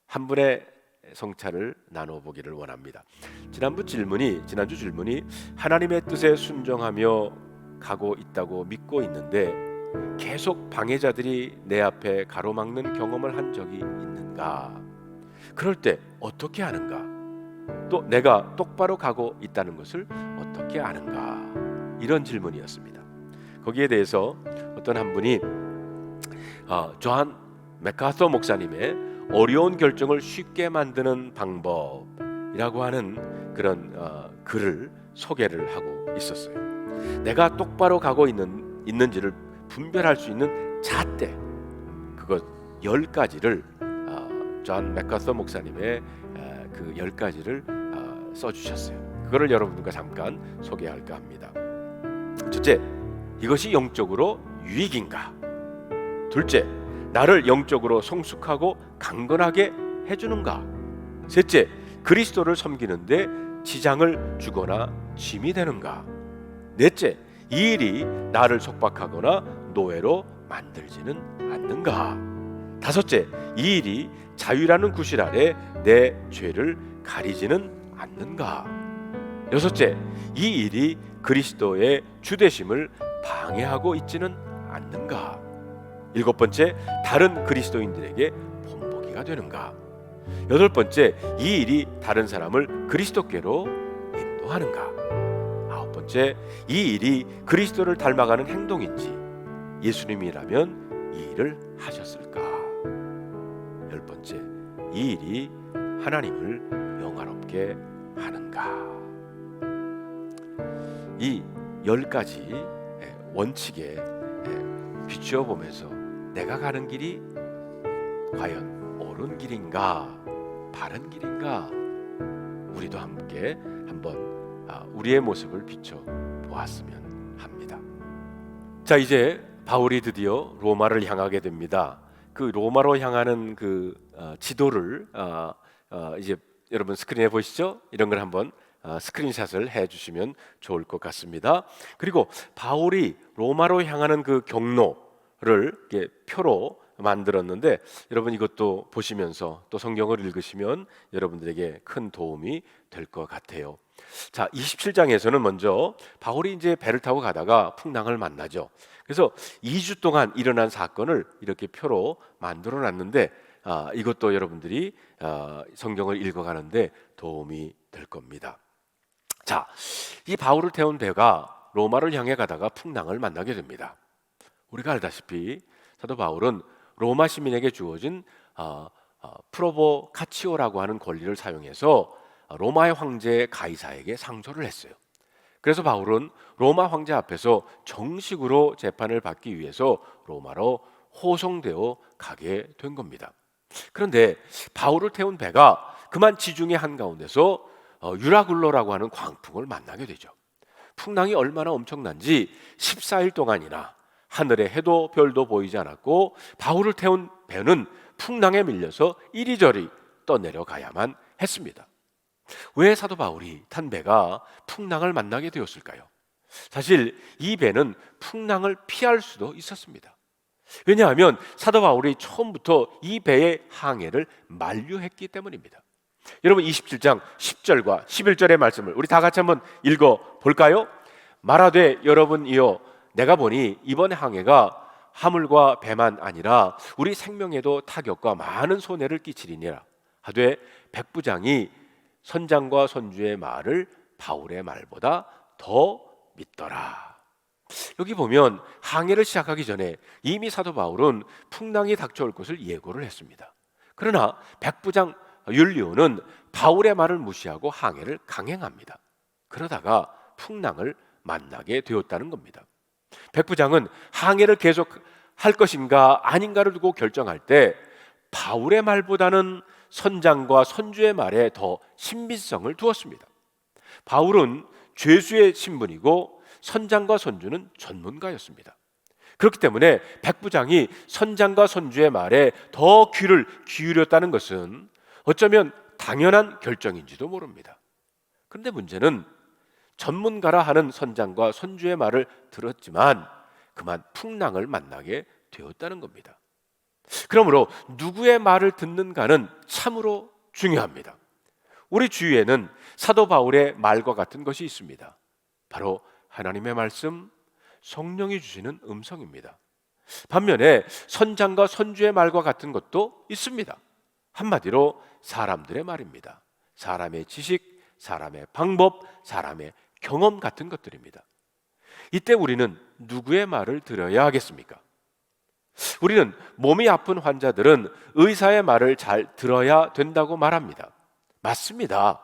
한 분의 성찰을 나눠보기를 원합니다. 지난주 질문이 하나님의 뜻에 순종하며 가고 있다고 믿고 있는데 계속 방해자들이 내 앞에 가로막는 경험을 한 적이 있는가? 그럴 때 어떻게 하는가? 또 내가 똑바로 가고 있다는 것을 어떻게 아는가? 이런 질문이었습니다. 거기에 대해서 어떤 한 분이 존 맥카서 목사님의 어려운 결정을 쉽게 만드는 방법이라고 하는 그런 글을 소개를 하고 있었어요. 내가 똑바로 가고 있는지를 분별할 수 있는 잣대, 그것 10가지를 존 맥카서 목사님의 그 10가지를 써주셨어요. 그거를 여러분과 잠깐 소개할까 합니다. 첫째, 이것이 영적으로 유익인가? 둘째, 나를 영적으로 성숙하고 강건하게 해주는가? 셋째, 그리스도를 섬기는데 지장을 주거나 짐이 되는가? 넷째, 이 일이 나를 속박하거나 노예로 만들지는 않는가? 다섯째, 이 일이 자유라는 구실 아래 내 죄를 가리지는 않는가? 여섯째, 이 일이 그리스도의 주되심을 방해하고 있지는 않는가? 일곱 번째, 다른 그리스도인들에게 본보기가 되는가? 여덟 번째, 이 일이 다른 사람을 그리스도께로 인도하는가? 아홉 번째, 이 일이 그리스도를 닮아가는 행동인지 예수님이라면 이 일을 하셨을까? 열 번째, 이 일이 하나님을 영화롭게 하는가? 이 10가지 원칙에 비추어 보면서 내가 가는 길이 과연 옳은 길인가, 바른 길인가, 우리도 함께 한번 우리의 모습을 비춰 보았으면 합니다. 자, 이제 바울이 드디어 로마를 향하게 됩니다. 그 로마로 향하는 그 지도를 이제 여러분 스크린에 보시죠? 이런 걸 한번 스크린샷을 해주시면 좋을 것 같습니다. 그리고 바울이 로마로 향하는 그 경로를 이렇게 표로 만들었는데 여러분 이것도 보시면서 또 성경을 읽으시면 여러분들에게 큰 도움이 될 것 같아요. 자, 27장에서는 먼저 바울이 이제 배를 타고 가다가 풍랑을 만나죠. 그래서 2주 동안 일어난 사건을 이렇게 표로 만들어 놨는데 이것도 여러분들이 성경을 읽어가는데 도움이 될 겁니다. 자, 이 바울을 태운 배가 로마를 향해 가다가 풍랑을 만나게 됩니다. 우리가 알다시피 사도 바울은 로마 시민에게 주어진 프로보카치오라고 하는 권리를 사용해서 로마의 황제 가이사에게 상소를 했어요. 그래서 바울은 로마 황제 앞에서 정식으로 재판을 받기 위해서 로마로 호송되어 가게 된 겁니다. 그런데 바울을 태운 배가 그만 지중해 한가운데서 유라굴로라고 하는 광풍을 만나게 되죠. 풍랑이 얼마나 엄청난지 14일 동안이나 하늘에 해도 별도 보이지 않았고 바울을 태운 배는 풍랑에 밀려서 이리저리 떠내려 가야만 했습니다. 왜 사도 바울이 탄 배가 풍랑을 만나게 되었을까요? 사실 이 배는 풍랑을 피할 수도 있었습니다. 왜냐하면 사도 바울이 처음부터 이 배의 항해를 만류했기 때문입니다. 여러분 27장 10절과 11절의 말씀을 우리 다 같이 한번 읽어 볼까요? 말하되 여러분이여 내가 보니 이번 항해가 하물과 배만 아니라 우리 생명에도 타격과 많은 손해를 끼치리니라 하되 백부장이 선장과 선주의 말을 바울의 말보다 더 믿더라. 여기 보면 항해를 시작하기 전에 이미 사도 바울은 풍랑이 닥쳐올 것을 예고를 했습니다. 그러나 백부장 율리오는 바울의 말을 무시하고 항해를 강행합니다. 그러다가 풍랑을 만나게 되었다는 겁니다. 백부장은 항해를 계속할 것인가 아닌가를 두고 결정할 때 바울의 말보다는 선장과 선주의 말에 더 신빙성을 두었습니다. 바울은 죄수의 신분이고 선장과 선주는 전문가였습니다. 그렇기 때문에 백부장이 선장과 선주의 말에 더 귀를 기울였다는 것은 어쩌면 당연한 결정인지도 모릅니다. 그런데 문제는 전문가라 하는 선장과 선주의 말을 들었지만 그만 풍랑을 만나게 되었다는 겁니다. 그러므로 누구의 말을 듣는가는 참으로 중요합니다. 우리 주위에는 사도 바울의 말과 같은 것이 있습니다. 바로 하나님의 말씀, 성령이 주시는 음성입니다. 반면에 선장과 선주의 말과 같은 것도 있습니다. 한마디로 사람들의 말입니다. 사람의 지식, 사람의 방법, 사람의 경험 같은 것들입니다. 이때 우리는 누구의 말을 들어야 하겠습니까? 우리는 몸이 아픈 환자들은 의사의 말을 잘 들어야 된다고 말합니다. 맞습니다.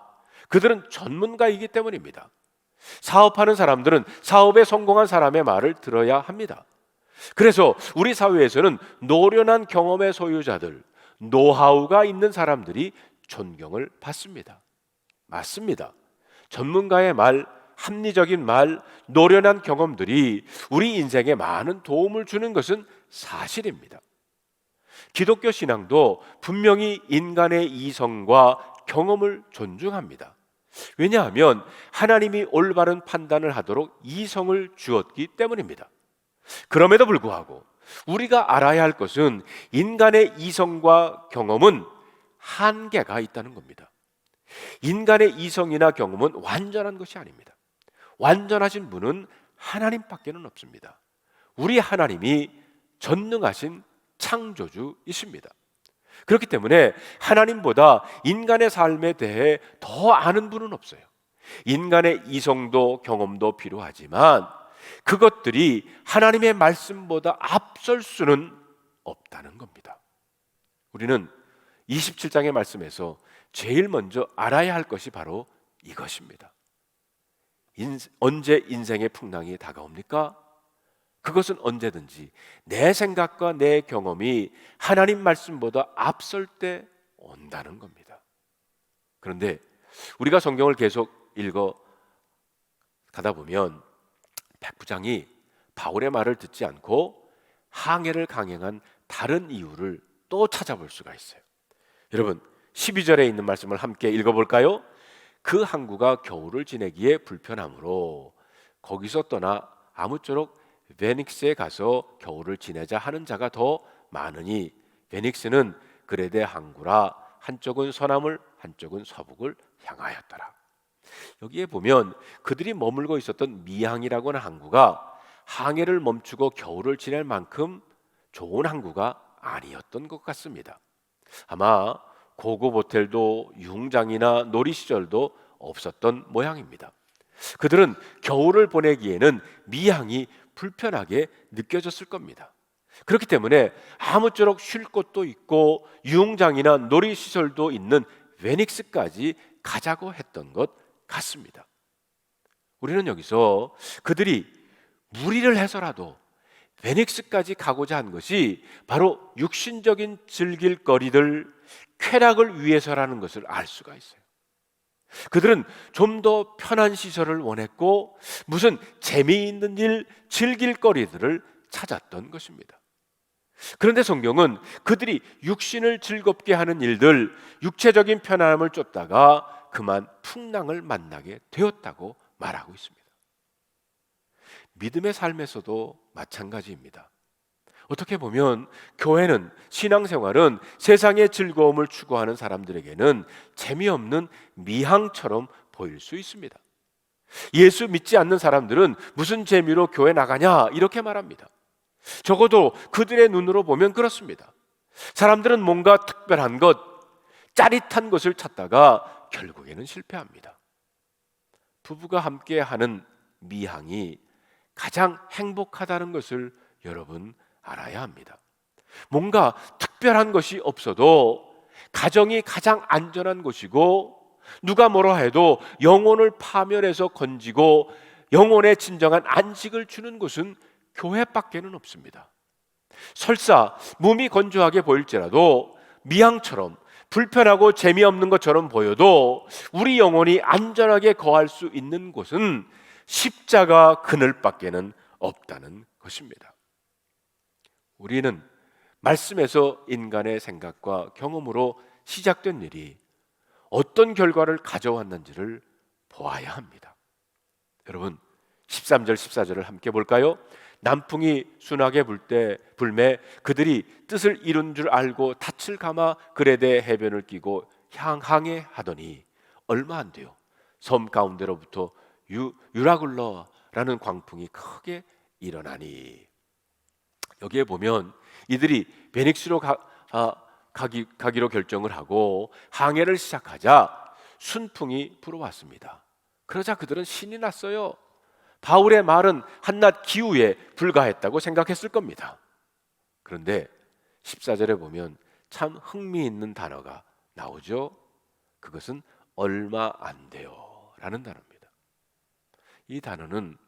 그들은 전문가이기 때문입니다. 사업하는 사람들은 사업에 성공한 사람의 말을 들어야 합니다. 그래서 우리 사회에서는 노련한 경험의 소유자들, 노하우가 있는 사람들이 존경을 받습니다. 맞습니다. 전문가의 말, 합리적인 말, 노련한 경험들이 우리 인생에 많은 도움을 주는 것은 사실입니다. 기독교 신앙도 분명히 인간의 이성과 경험을 존중합니다. 왜냐하면 하나님이 올바른 판단을 하도록 이성을 주었기 때문입니다. 그럼에도 불구하고 우리가 알아야 할 것은 인간의 이성과 경험은 한계가 있다는 겁니다. 인간의 이성이나 경험은 완전한 것이 아닙니다. 완전하신 분은 하나님밖에는 없습니다. 우리 하나님이 전능하신 창조주이십니다. 그렇기 때문에 하나님보다 인간의 삶에 대해 더 아는 분은 없어요. 인간의 이성도 경험도 필요하지만 그것들이 하나님의 말씀보다 앞설 수는 없다는 겁니다. 우리는 27장의 말씀에서 제일 먼저 알아야 할 것이 바로 이것입니다. 언제 인생의 풍랑이 다가옵니까? 그것은 언제든지 내 생각과 내 경험이 하나님 말씀보다 앞설 때 온다는 겁니다. 그런데 우리가 성경을 계속 읽어 가다 보면 백부장이 바울의 말을 듣지 않고 항해를 강행한 다른 이유를 또 찾아볼 수가 있어요. 여러분 12절에 있는 말씀을 함께 읽어볼까요? 그 항구가 겨울을 지내기에 불편하므로 거기서 떠나 아무쪼록 베닉스에 가서 겨울을 지내자 하는 자가 더 많으니 베닉스는 그레데 항구라 한쪽은 서남을 한쪽은 서북을 향하였더라. 여기에 보면 그들이 머물고 있었던 미항이라고 하는 항구가 항해를 멈추고 겨울을 지낼 만큼 좋은 항구가 아니었던 것 같습니다. 아마 고급 호텔도 융장이나 놀이시설도 없었던 모양입니다. 그들은 겨울을 보내기에는 미항이 불편하게 느껴졌을 겁니다. 그렇기 때문에 아무쪼록 쉴 곳도 있고 유흥장이나 놀이시설도 있는 베닉스까지 가자고 했던 것 같습니다. 우리는 여기서 그들이 무리를 해서라도 베닉스까지 가고자 한 것이 바로 육신적인 즐길 거리들, 쾌락을 위해서라는 것을 알 수가 있어요. 그들은 좀 더 편한 시설을 원했고 무슨 재미있는 일, 즐길 거리들을 찾았던 것입니다. 그런데 성경은 그들이 육신을 즐겁게 하는 일들, 육체적인 편안함을 쫓다가 그만 풍랑을 만나게 되었다고 말하고 있습니다. 믿음의 삶에서도 마찬가지입니다. 어떻게 보면 교회는, 신앙생활은 세상의 즐거움을 추구하는 사람들에게는 재미없는 미항처럼 보일 수 있습니다. 예수 믿지 않는 사람들은 무슨 재미로 교회 나가냐 이렇게 말합니다. 적어도 그들의 눈으로 보면 그렇습니다. 사람들은 뭔가 특별한 것, 짜릿한 것을 찾다가 결국에는 실패합니다. 부부가 함께 하는 미항이 가장 행복하다는 것을 여러분 알아야 합니다. 뭔가 특별한 것이 없어도 가정이 가장 안전한 곳이고 누가 뭐라 해도 영혼을 파멸해서 건지고 영혼의 진정한 안식을 주는 곳은 교회밖에는 없습니다. 설사 몸이 건조하게 보일지라도 미항처럼 불편하고 재미없는 것처럼 보여도 우리 영혼이 안전하게 거할 수 있는 곳은 십자가 그늘밖에는 없다는 것입니다. 우리는 말씀에서 인간의 생각과 경험으로 시작된 일이 어떤 결과를 가져왔는지를 보아야 합니다. 여러분 13절 14절을 함께 볼까요? 남풍이 순하게 불매 그들이 뜻을 이룬 줄 알고 닻을 감아 글에 대해 해변을 끼고 향하게 하더니 얼마 안 돼요. 섬 가운데로부터 유라굴러라는 광풍이 크게 일어나니. 여기에 보면 이들이 베닉스로 가기로 결정을 하고 항해를 시작하자 순풍이 불어왔습니다. 그러자 그들은 신이 났어요. 바울의 말은 한낮 기후에 불과했다고 생각했을 겁니다. 그런데 14절에 보면 참 흥미있는 단어가 나오죠. 그것은 얼마 안 돼요 라는 단어입니다. 이 단어는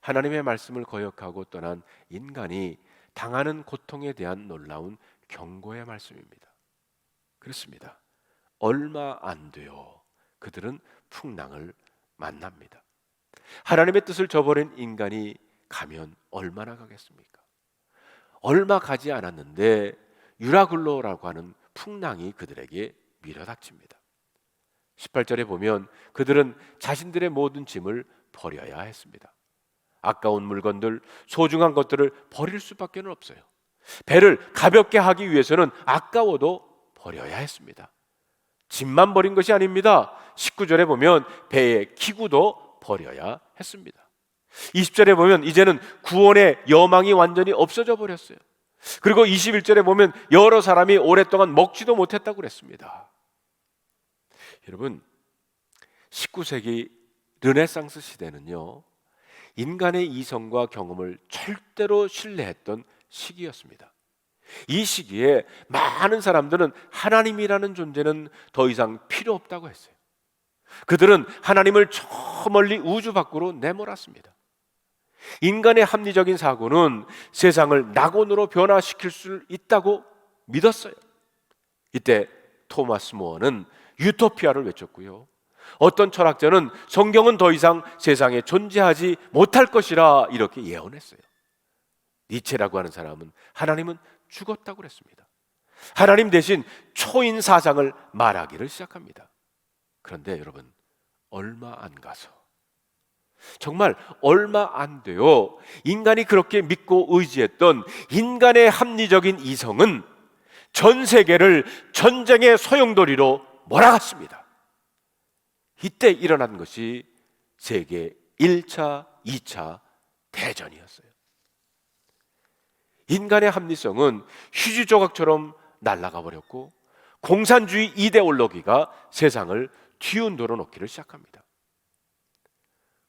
하나님의 말씀을 거역하고 떠난 인간이 당하는 고통에 대한 놀라운 경고의 말씀입니다. 그렇습니다. 얼마 안 돼요. 그들은 풍랑을 만납니다. 하나님의 뜻을 저버린 인간이 가면 얼마나 가겠습니까? 얼마 가지 않았는데 유라굴로라고 하는 풍랑이 그들에게 밀어닥칩니다. 18절에 보면 그들은 자신들의 모든 짐을 버려야 했습니다. 아까운 물건들, 소중한 것들을 버릴 수밖에 없어요. 배를 가볍게 하기 위해서는 아까워도 버려야 했습니다. 짐만 버린 것이 아닙니다. 19절에 보면 배의 기구도 버려야 했습니다. 20절에 보면 이제는 구원의 여망이 완전히 없어져 버렸어요. 그리고 21절에 보면 여러 사람이 오랫동안 먹지도 못했다고 그랬습니다. 여러분 19세기 르네상스 시대는요 인간의 이성과 경험을 절대로 신뢰했던 시기였습니다. 이 시기에 많은 사람들은 하나님이라는 존재는 더 이상 필요 없다고 했어요. 그들은 하나님을 저 멀리 우주 밖으로 내몰았습니다. 인간의 합리적인 사고는 세상을 낙원으로 변화시킬 수 있다고 믿었어요. 이때 토마스 모어는 유토피아를 외쳤고요. 어떤 철학자는 성경은 더 이상 세상에 존재하지 못할 것이라 이렇게 예언했어요. 니체라고 하는 사람은 하나님은 죽었다고 그랬습니다. 하나님 대신 초인 사상을 말하기를 시작합니다. 그런데 여러분 얼마 안 가서 정말 얼마 안 돼요. 인간이 그렇게 믿고 의지했던 인간의 합리적인 이성은 전 세계를 전쟁의 소용돌이로 몰아갔습니다. 이때 일어난 것이 세계 1차, 2차 대전이었어요. 인간의 합리성은 휴지 조각처럼 날아가 버렸고 공산주의 이데올로기가 세상을 뒤흔들어 놓기를 시작합니다.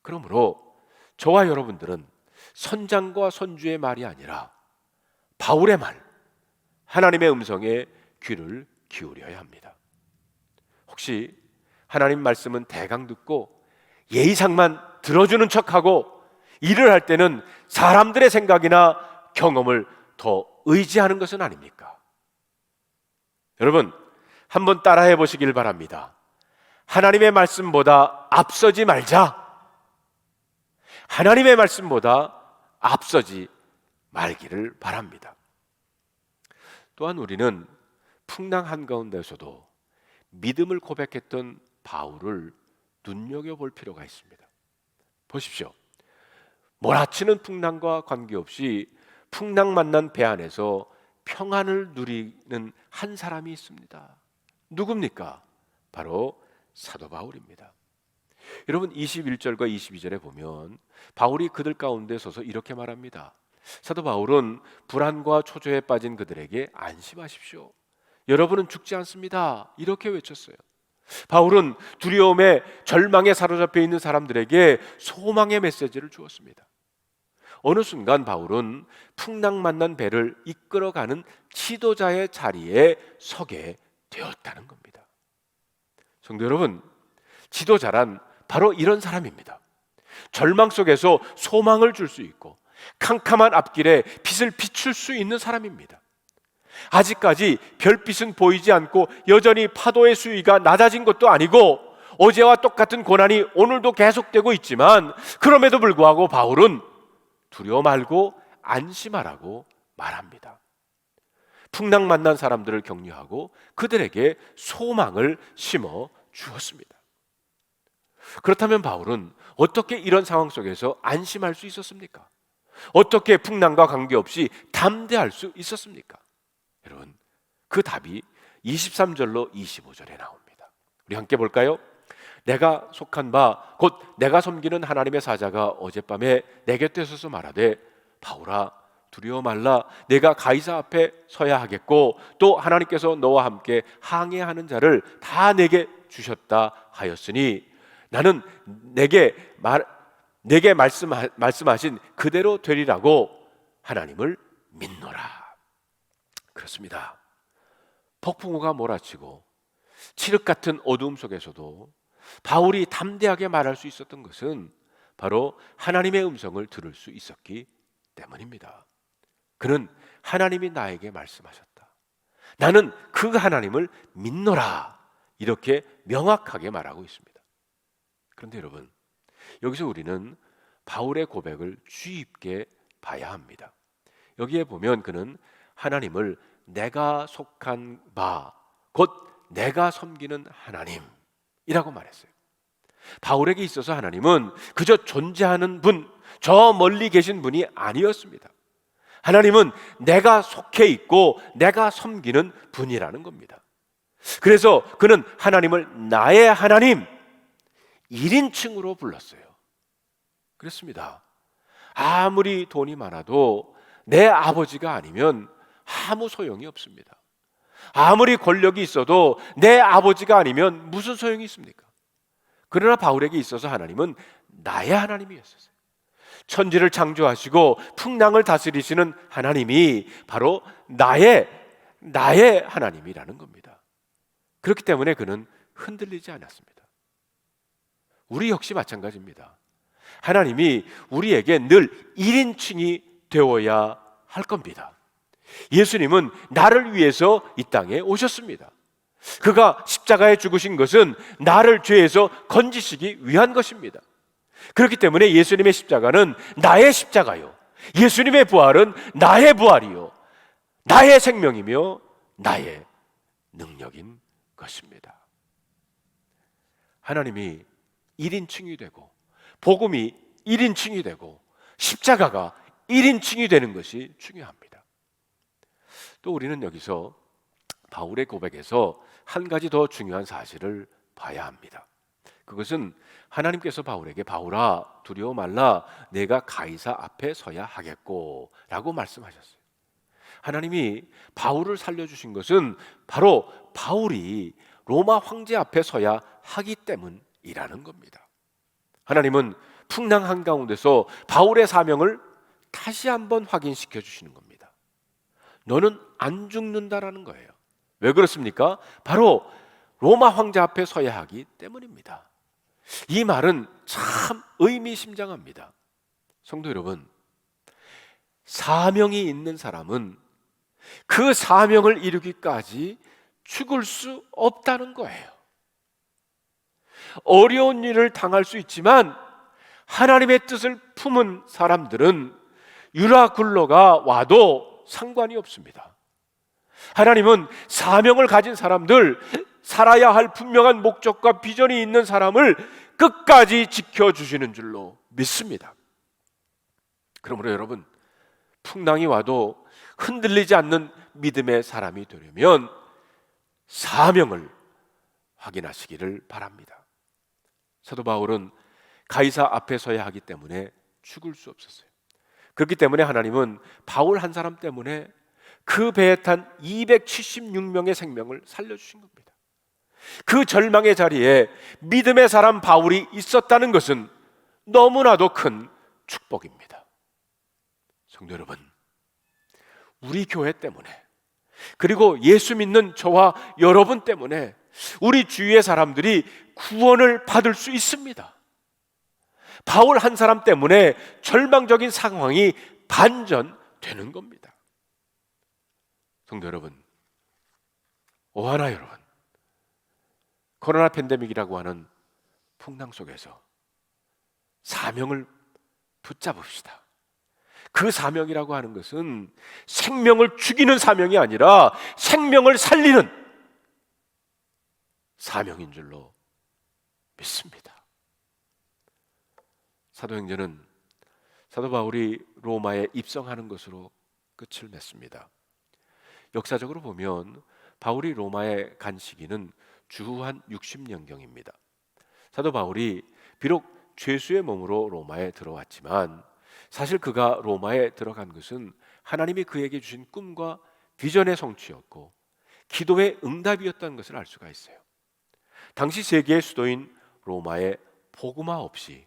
그러므로 저와 여러분들은 선장과 선주의 말이 아니라 바울의 말, 하나님의 음성에 귀를 기울여야 합니다. 혹시 하나님 말씀은 대강 듣고 예의상만 들어주는 척하고 일을 할 때는 사람들의 생각이나 경험을 더 의지하는 것은 아닙니까? 여러분, 한번 따라해 보시길 바랍니다. 하나님의 말씀보다 앞서지 말자. 하나님의 말씀보다 앞서지 말기를 바랍니다. 또한 우리는 풍랑 한가운데서도 믿음을 고백했던 바울을 눈여겨볼 필요가 있습니다. 보십시오. 몰아치는 풍랑과 관계없이 풍랑 만난 배 안에서 평안을 누리는 한 사람이 있습니다. 누굽니까? 바로 사도 바울입니다. 여러분, 21절과 22절에 보면 바울이 그들 가운데 서서 이렇게 말합니다. 사도 바울은 불안과 초조에 빠진 그들에게 안심하십시오. 여러분은 죽지 않습니다. 이렇게 외쳤어요. 바울은 두려움에 절망에 사로잡혀 있는 사람들에게 소망의 메시지를 주었습니다. 어느 순간 바울은 풍랑 만난 배를 이끌어가는 지도자의 자리에 서게 되었다는 겁니다. 성도 여러분, 지도자란 바로 이런 사람입니다. 절망 속에서 소망을 줄 수 있고 캄캄한 앞길에 빛을 비출 수 있는 사람입니다. 아직까지 별빛은 보이지 않고 여전히 파도의 수위가 낮아진 것도 아니고 어제와 똑같은 고난이 오늘도 계속되고 있지만 그럼에도 불구하고 바울은 두려워 말고 안심하라고 말합니다. 풍랑 만난 사람들을 격려하고 그들에게 소망을 심어 주었습니다. 그렇다면 바울은 어떻게 이런 상황 속에서 안심할 수 있었습니까? 어떻게 풍랑과 관계없이 담대할 수 있었습니까? 여러분, 그 답이 23절로 25절에 나옵니다. 우리 함께 볼까요? 내가 속한 바 곧 내가 섬기는 하나님의 사자가 어젯밤에 내 곁에 서서 말하되 바울아 두려워 말라. 내가 가이사 앞에 서야 하겠고 또 하나님께서 너와 함께 항해하는 자를 다 내게 주셨다 하였으니 나는 내게 말씀하신 그대로 되리라고 하나님을 믿노라. 그렇습니다. 폭풍우가 몰아치고 칠흑 같은 어두움 속에서도 바울이 담대하게 말할 수 있었던 것은 바로 하나님의 음성을 들을 수 있었기 때문입니다. 그는 하나님이 나에게 말씀하셨다. 나는 그 하나님을 믿노라. 이렇게 명확하게 말하고 있습니다. 그런데 여러분, 여기서 우리는 바울의 고백을 주의 깊게 봐야 합니다. 여기에 보면 그는 하나님을 내가 속한 바 곧 내가 섬기는 하나님이라고 말했어요. 바울에게 있어서 하나님은 그저 존재하는 분, 저 멀리 계신 분이 아니었습니다. 하나님은 내가 속해 있고 내가 섬기는 분이라는 겁니다. 그래서 그는 하나님을 나의 하나님 1인칭으로 불렀어요. 그렇습니다. 아무리 돈이 많아도 내 아버지가 아니면 아무 소용이 없습니다. 아무리 권력이 있어도 내 아버지가 아니면 무슨 소용이 있습니까? 그러나 바울에게 있어서 하나님은 나의 하나님이었어요. 천지를 창조하시고 풍랑을 다스리시는 하나님이 바로 나의 하나님이라는 겁니다. 그렇기 때문에 그는 흔들리지 않았습니다. 우리 역시 마찬가지입니다. 하나님이 우리에게 늘 1인칭이 되어야 할 겁니다. 예수님은 나를 위해서 이 땅에 오셨습니다. 그가 십자가에 죽으신 것은 나를 죄에서 건지시기 위한 것입니다. 그렇기 때문에 예수님의 십자가는 나의 십자가요, 예수님의 부활은 나의 부활이요, 나의 생명이며 나의 능력인 것입니다. 하나님이 1인칭이 되고 복음이 1인칭이 되고 십자가가 1인칭이 되는 것이 중요합니다. 또 우리는 여기서 바울의 고백에서 한 가지 더 중요한 사실을 봐야 합니다. 그것은 하나님께서 바울에게 바울아 두려워 말라 내가 가이사 앞에 서야 하겠고 라고 말씀하셨어요. 하나님이 바울을 살려주신 것은 바로 바울이 로마 황제 앞에 서야 하기 때문이라는 겁니다. 하나님은 풍랑 한가운데서 바울의 사명을 다시 한번 확인시켜 주시는 겁니다. 너는 안 죽는다라는 거예요. 왜 그렇습니까? 바로 로마 황제 앞에 서야 하기 때문입니다. 이 말은 참 의미심장합니다. 성도 여러분, 사명이 있는 사람은 그 사명을 이루기까지 죽을 수 없다는 거예요. 어려운 일을 당할 수 있지만 하나님의 뜻을 품은 사람들은 유라 굴러가 와도 상관이 없습니다. 하나님은 사명을 가진 사람들, 살아야 할 분명한 목적과 비전이 있는 사람을 끝까지 지켜주시는 줄로 믿습니다. 그러므로 여러분, 풍랑이 와도 흔들리지 않는 믿음의 사람이 되려면 사명을 확인하시기를 바랍니다. 사도 바울은 가이사 앞에 서야 하기 때문에 죽을 수 없었어요. 그렇기 때문에 하나님은 바울 한 사람 때문에 그 배에 탄 276명의 생명을 살려주신 겁니다. 그 절망의 자리에 믿음의 사람 바울이 있었다는 것은 너무나도 큰 축복입니다. 성도 여러분, 우리 교회 때문에, 그리고 예수 믿는 저와 여러분 때문에 우리 주위의 사람들이 구원을 받을 수 있습니다. 바울 한 사람 때문에 절망적인 상황이 반전되는 겁니다. 성도 여러분, 오하나 여러분, 코로나 팬데믹이라고 하는 풍랑 속에서 사명을 붙잡읍시다. 그 사명이라고 하는 것은 생명을 죽이는 사명이 아니라 생명을 살리는 사명인 줄로 믿습니다. 사도행전은 사도 바울이 로마에 입성하는 것으로 끝을 맺습니다. 역사적으로 보면 바울이 로마에 간 시기는 주후 한 60년경입니다. 사도 바울이 비록 죄수의 몸으로 로마에 들어왔지만 사실 그가 로마에 들어간 것은 하나님이 그에게 주신 꿈과 비전의 성취였고 기도의 응답이었다는 것을 알 수가 있어요. 당시 세계의 수도인 로마에 복음화 없이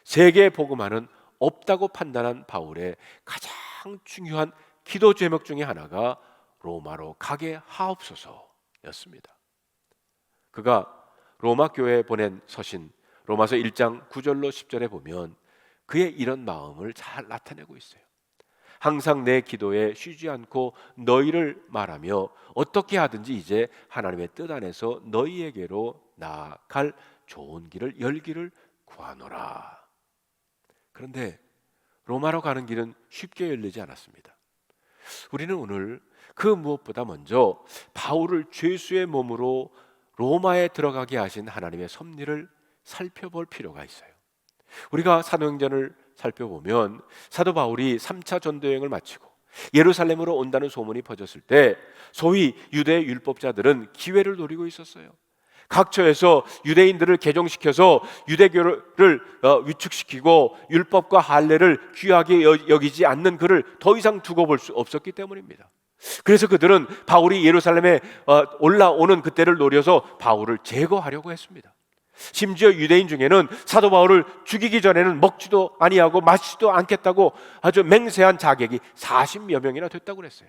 세계의 복음화는 없다고 판단한 바울의 가장 중요한 기도 제목 중에 하나가 로마로 가게 하옵소서였습니다. 그가 로마 교회에 보낸 서신 로마서 1장 9절로 10절에 보면 그의 이런 마음을 잘 나타내고 있어요. 항상 내 기도에 쉬지 않고 너희를 말하며 어떻게 하든지 이제 하나님의 뜻 안에서 너희에게로 나아갈 좋은 길을 열기를 구하노라. 그런데 로마로 가는 길은 쉽게 열리지 않았습니다. 우리는 오늘 그 무엇보다 먼저 바울을 죄수의 몸으로 로마에 들어가게 하신 하나님의 섭리를 살펴볼 필요가 있어요. 우리가 사도행전을 살펴보면 사도 바울이 3차 전도여행을 마치고 예루살렘으로 온다는 소문이 퍼졌을 때 소위 유대 율법자들은 기회를 노리고 있었어요. 각처에서 유대인들을 개종시켜서 유대교를 위축시키고 율법과 할례를 귀하게 여기지 않는 그를 더 이상 두고 볼 수 없었기 때문입니다. 그래서 그들은 바울이 예루살렘에 올라오는 그때를 노려서 바울을 제거하려고 했습니다. 심지어 유대인 중에는 사도 바울을 죽이기 전에는 먹지도 아니하고 마시지도 않겠다고 아주 맹세한 자객이 40여 명이나 됐다고 그랬어요.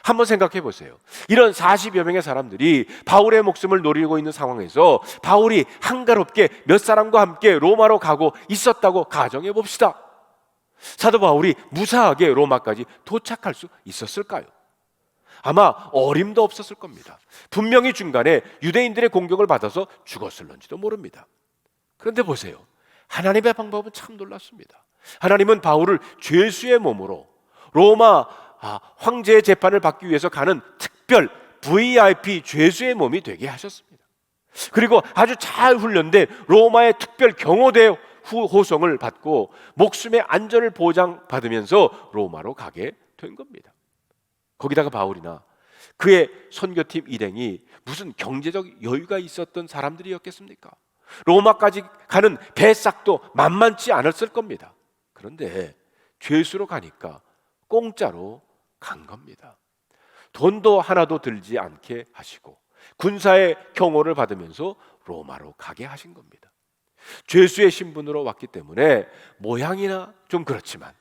한번 생각해 보세요. 이런 40여 명의 사람들이 바울의 목숨을 노리고 있는 상황에서 바울이 한가롭게 몇 사람과 함께 로마로 가고 있었다고 가정해 봅시다. 사도 바울이 무사하게 로마까지 도착할 수 있었을까요? 아마 어림도 없었을 겁니다. 분명히 중간에 유대인들의 공격을 받아서 죽었을런지도 모릅니다. 그런데 보세요. 하나님의 방법은 참 놀랐습니다. 하나님은 바울을 죄수의 몸으로 로마 황제의 재판을 받기 위해서 가는 특별 VIP 죄수의 몸이 되게 하셨습니다. 그리고 아주 잘 훈련된 로마의 특별 경호대 호송을 받고 목숨의 안전을 보장받으면서 로마로 가게 된 겁니다. 거기다가 바울이나 그의 선교팀 일행이 무슨 경제적 여유가 있었던 사람들이었겠습니까? 로마까지 가는 배싹도 만만치 않았을 겁니다. 그런데 죄수로 가니까 공짜로 간 겁니다. 돈도 하나도 들지 않게 하시고 군사의 경호를 받으면서 로마로 가게 하신 겁니다. 죄수의 신분으로 왔기 때문에 모양이나 좀 그렇지만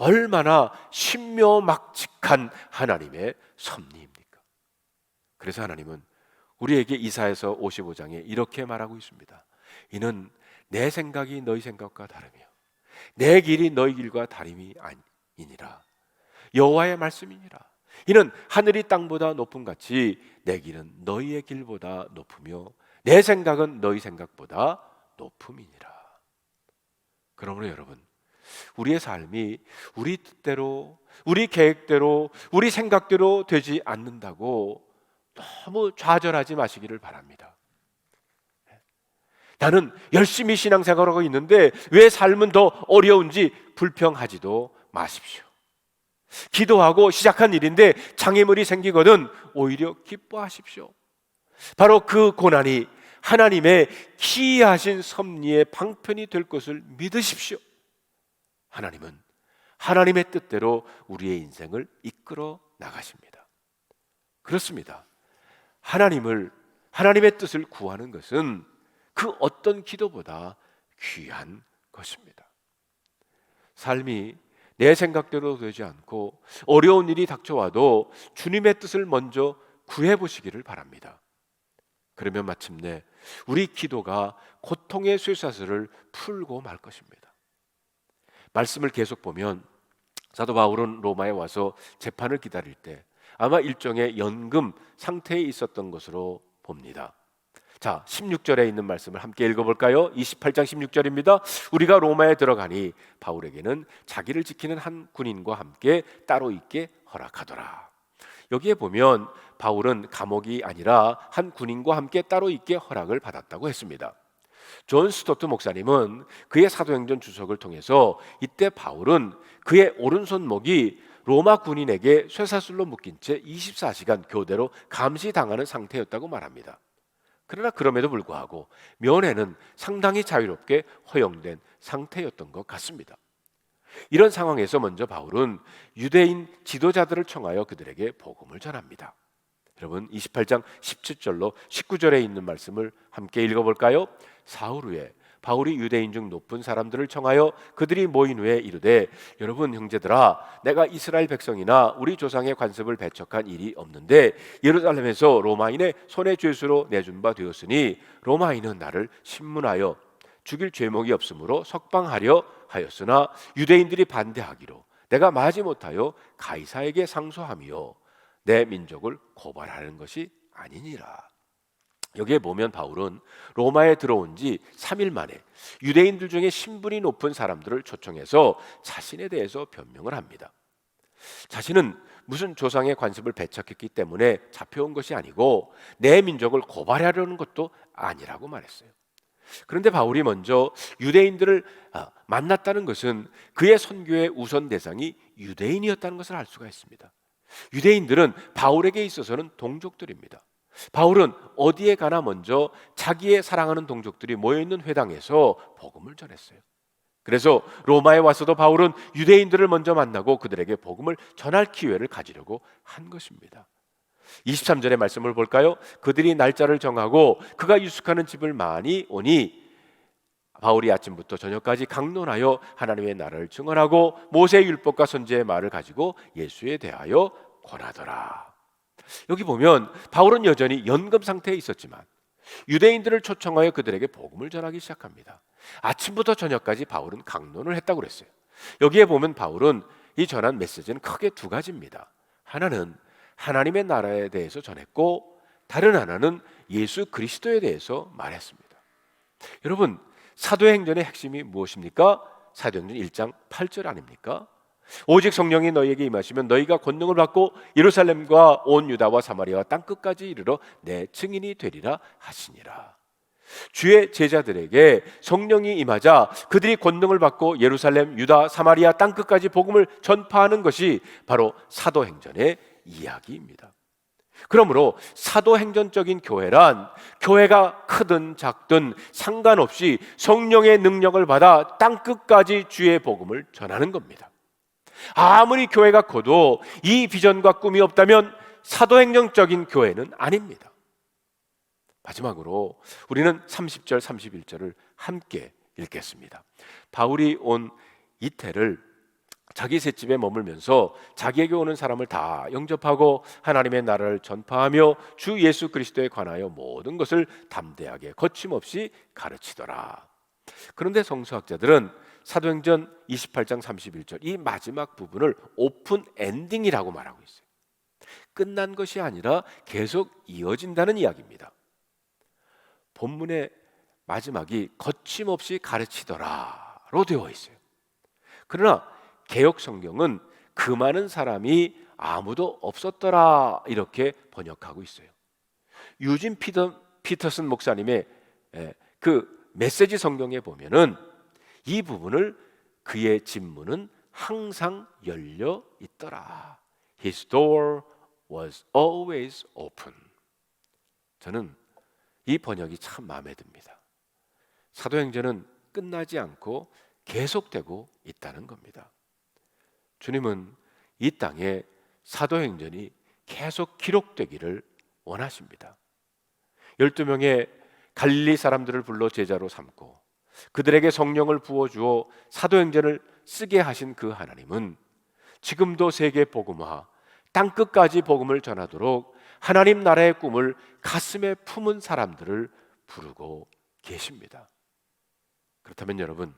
얼마나 신묘막측한 하나님의 섭리입니까? 그래서 하나님은 우리에게 이사야서 55장에 이렇게 말하고 있습니다. 이는 내 생각이 너희 생각과 다르며 내 길이 너희 길과 다름이 아니니라. 여호와의 말씀이니라. 이는 하늘이 땅보다 높음 같이 내 길은 너희의 길보다 높으며 내 생각은 너희 생각보다 높음이니라. 그러므로 여러분, 우리의 삶이 우리 뜻대로, 우리 계획대로, 우리 생각대로 되지 않는다고 너무 좌절하지 마시기를 바랍니다. 나는 열심히 신앙생활하고 있는데 왜 삶은 더 어려운지 불평하지도 마십시오. 기도하고 시작한 일인데 장애물이 생기거든 오히려 기뻐하십시오. 바로 그 고난이 하나님의 기이하신 섭리의 방편이 될 것을 믿으십시오. 하나님은 하나님의 뜻대로 우리의 인생을 이끌어 나가십니다. 그렇습니다. 하나님의 뜻을 구하는 것은 그 어떤 기도보다 귀한 것입니다. 삶이 내 생각대로 되지 않고 어려운 일이 닥쳐와도 주님의 뜻을 먼저 구해보시기를 바랍니다. 그러면 마침내 우리 기도가 고통의 쇠사슬을 풀고 말 것입니다. 말씀을 계속 보면 사도 바울은 로마에 와서 재판을 기다릴 때 아마 일종의 연금 상태에 있었던 것으로 봅니다. 자, 16절에 있는 말씀을 함께 읽어볼까요? 28장 16절입니다. 우리가 로마에 들어가니 바울에게는 자기를 지키는 한 군인과 함께 따로 있게 허락하더라. 여기에 보면 바울은 감옥이 아니라 한 군인과 함께 따로 있게 허락을 받았다고 했습니다. 존 스토트 목사님은 그의 사도행전 주석을 통해서 이때 바울은 그의 오른손목이 로마 군인에게 쇠사슬로 묶인 채 24시간 교대로 감시당하는 상태였다고 말합니다. 그러나 그럼에도 불구하고 면회는 상당히 자유롭게 허용된 상태였던 것 같습니다. 이런 상황에서 먼저 바울은 유대인 지도자들을 청하여 그들에게 복음을 전합니다. 여러분 28장 17절로 19절에 있는 말씀을 함께 읽어볼까요? 사흘 후에 바울이 유대인 중 높은 사람들을 청하여 그들이 모인 후에 이르되 여러분 형제들아 내가 이스라엘 백성이나 우리 조상의 관습을 배척한 일이 없는데 예루살렘에서 로마인의 손의 죄수로 내준 바 되었으니 로마인은 나를 신문하여 죽일 죄목이 없으므로 석방하려 하였으나 유대인들이 반대하기로 내가 마지못하여 가이사에게 상소하며 내 민족을 고발하는 것이 아니니라. 여기에 보면 바울은 로마에 들어온 지 3일 만에 유대인들 중에 신분이 높은 사람들을 초청해서 자신에 대해서 변명을 합니다. 자신은 무슨 조상의 관습을 배척했기 때문에 잡혀온 것이 아니고 내 민족을 고발하려는 것도 아니라고 말했어요. 그런데 바울이 먼저 유대인들을 만났다는 것은 그의 선교의 우선 대상이 유대인이었다는 것을 알 수가 있습니다. 유대인들은 바울에게 있어서는 동족들입니다. 바울은 어디에 가나 먼저 자기의 사랑하는 동족들이 모여있는 회당에서 복음을 전했어요. 그래서 로마에 와서도 바울은 유대인들을 먼저 만나고 그들에게 복음을 전할 기회를 가지려고 한 것입니다. 23절의 말씀을 볼까요? 그들이 날짜를 정하고 그가 유숙하는 집을 많이 오니 바울이 아침부터 저녁까지 강론하여 하나님의 나라를 증언하고 모세의 율법과 선지의 말을 가지고 예수에 대하여 권하더라. 여기 보면 바울은 여전히 연금 상태에 있었지만 유대인들을 초청하여 그들에게 복음을 전하기 시작합니다. 아침부터 저녁까지 바울은 강론을 했다고 그랬어요. 여기에 보면 바울은 이 전한 메시지는 크게 두 가지입니다. 하나는 하나님의 나라에 대해서 전했고 다른 하나는 예수 그리스도에 대해서 말했습니다. 여러분 사도행전의 핵심이 무엇입니까? 사도행전 1장 8절 아닙니까? 오직 성령이 너희에게 임하시면 너희가 권능을 받고 예루살렘과 온 유다와 사마리아와 땅끝까지 이르러 내 증인이 되리라 하시니라. 주의 제자들에게 성령이 임하자 그들이 권능을 받고 예루살렘, 유다, 사마리아 땅끝까지 복음을 전파하는 것이 바로 사도행전의 이야기입니다. 그러므로 사도행전적인 교회란 교회가 크든 작든 상관없이 성령의 능력을 받아 땅끝까지 주의 복음을 전하는 겁니다. 아무리 교회가 커도 이 비전과 꿈이 없다면 사도행전적인 교회는 아닙니다. 마지막으로 우리는 30절 31절을 함께 읽겠습니다. 바울이 온 이태를 자기 셋집에 머물면서 자기에게 오는 사람을 다 영접하고 하나님의 나라를 전파하며 주 예수 그리스도에 관하여 모든 것을 담대하게 거침없이 가르치더라. 그런데 성서학자들은 사도행전 28장 31절 이 마지막 부분을 오픈 엔딩이라고 말하고 있어요. 끝난 것이 아니라 계속 이어진다는 이야기입니다. 본문의 마지막이 거침없이 가르치더라로 되어 있어요. 그러나 개역 성경은 그 많은 사람이 아무도 없었더라 이렇게 번역하고 있어요. 유진 피터슨 목사님의 그 메시지 성경에 보면은 이 부분을 그의 집문은 항상 열려 있더라. His door was always open. 저는 이 번역이 참 마음에 듭니다. 사도행전은 끝나지 않고 계속되고 있다는 겁니다. 주님은 이 땅에 사도행전이 계속 기록되기를 원하십니다. 12명의 갈릴리 사람들을 불러 제자로 삼고 그들에게 성령을 부어주어 사도행전을 쓰게 하신 그 하나님은 지금도 세계 복음화, 땅끝까지 복음을 전하도록 하나님 나라의 꿈을 가슴에 품은 사람들을 부르고 계십니다. 그렇다면 여러분,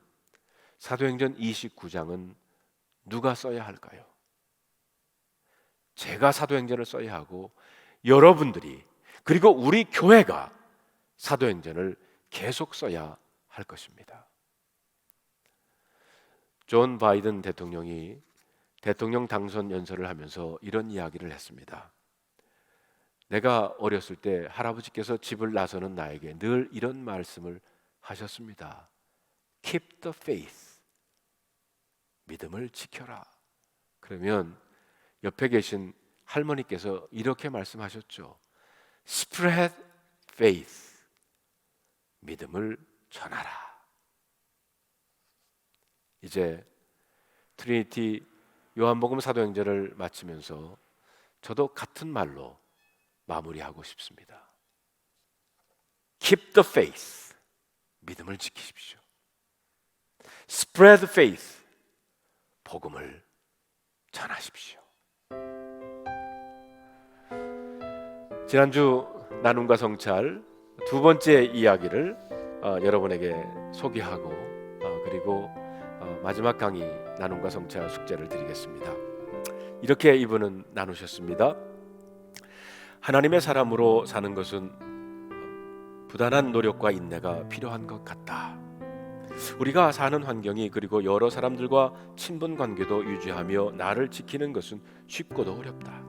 사도행전 29장은 누가 써야 할까요? 제가 사도행전을 써야 하고 여러분들이 그리고 우리 교회가 사도행전을 계속 써야 할 것입니다. 존 바이든 대통령이 대통령 당선 연설을 하면서 이런 이야기를 했습니다. 내가 어렸을 때 할아버지께서 집을 나서는 나에게 늘 이런 말씀을 하셨습니다. Keep the faith. 믿음을 지켜라. 그러면 옆에 계신 할머니께서 이렇게 말씀하셨죠. Spread faith. 믿음을 전하라. 이제 트리니티 요한복음 사도행전을 마치면서 저도 같은 말로 마무리하고 싶습니다. Keep the faith. 믿음을 지키십시오. Spread faith. 복음을 전하십시오. 지난주 나눔과 성찰 두 번째 이야기를 여러분에게 소개하고 그리고 마지막 강의 나눔과 성찰 숙제를 드리겠습니다. 이렇게 이분은 나누셨습니다. 하나님의 사람으로 사는 것은 부단한 노력과 인내가 필요한 것 같다. 우리가 사는 환경이 그리고 여러 사람들과 친분 관계도 유지하며 나를 지키는 것은 쉽고도 어렵다.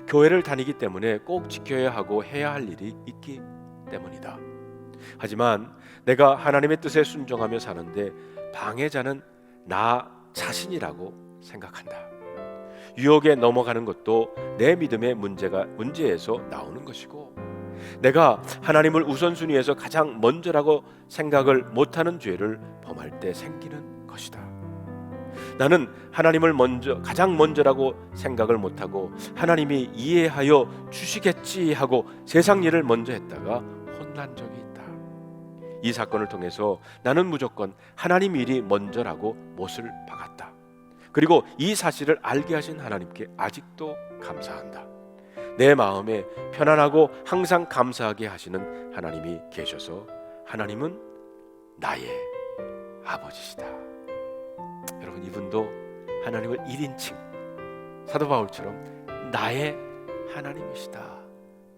교회를 다니기 때문에 꼭 지켜야 하고 해야 할 일이 있기 때문이다. 하지만 내가 하나님의 뜻에 순종하며 사는데 방해자는 나 자신이라고 생각한다. 유혹에 넘어가는 것도 내 믿음의 문제에서 나오는 것이고 내가 하나님을 우선순위에서 가장 먼저라고 생각을 못하는 죄를 범할 때 생기는 것이다. 나는 하나님을 가장 먼저라고 생각을 못하고 하나님이 이해하여 주시겠지 하고 세상 일을 먼저 했다가 혼난 적이 있다. 이 사건을 통해서 나는 무조건 하나님 일이 먼저라고 못을 박았다. 그리고 이 사실을 알게 하신 하나님께 아직도 감사한다. 내 마음에 편안하고 항상 감사하게 하시는 하나님이 계셔서 하나님은 나의 아버지시다. 여러분, 이분도 하나님을 1인칭 사도 바울처럼 나의 하나님이시다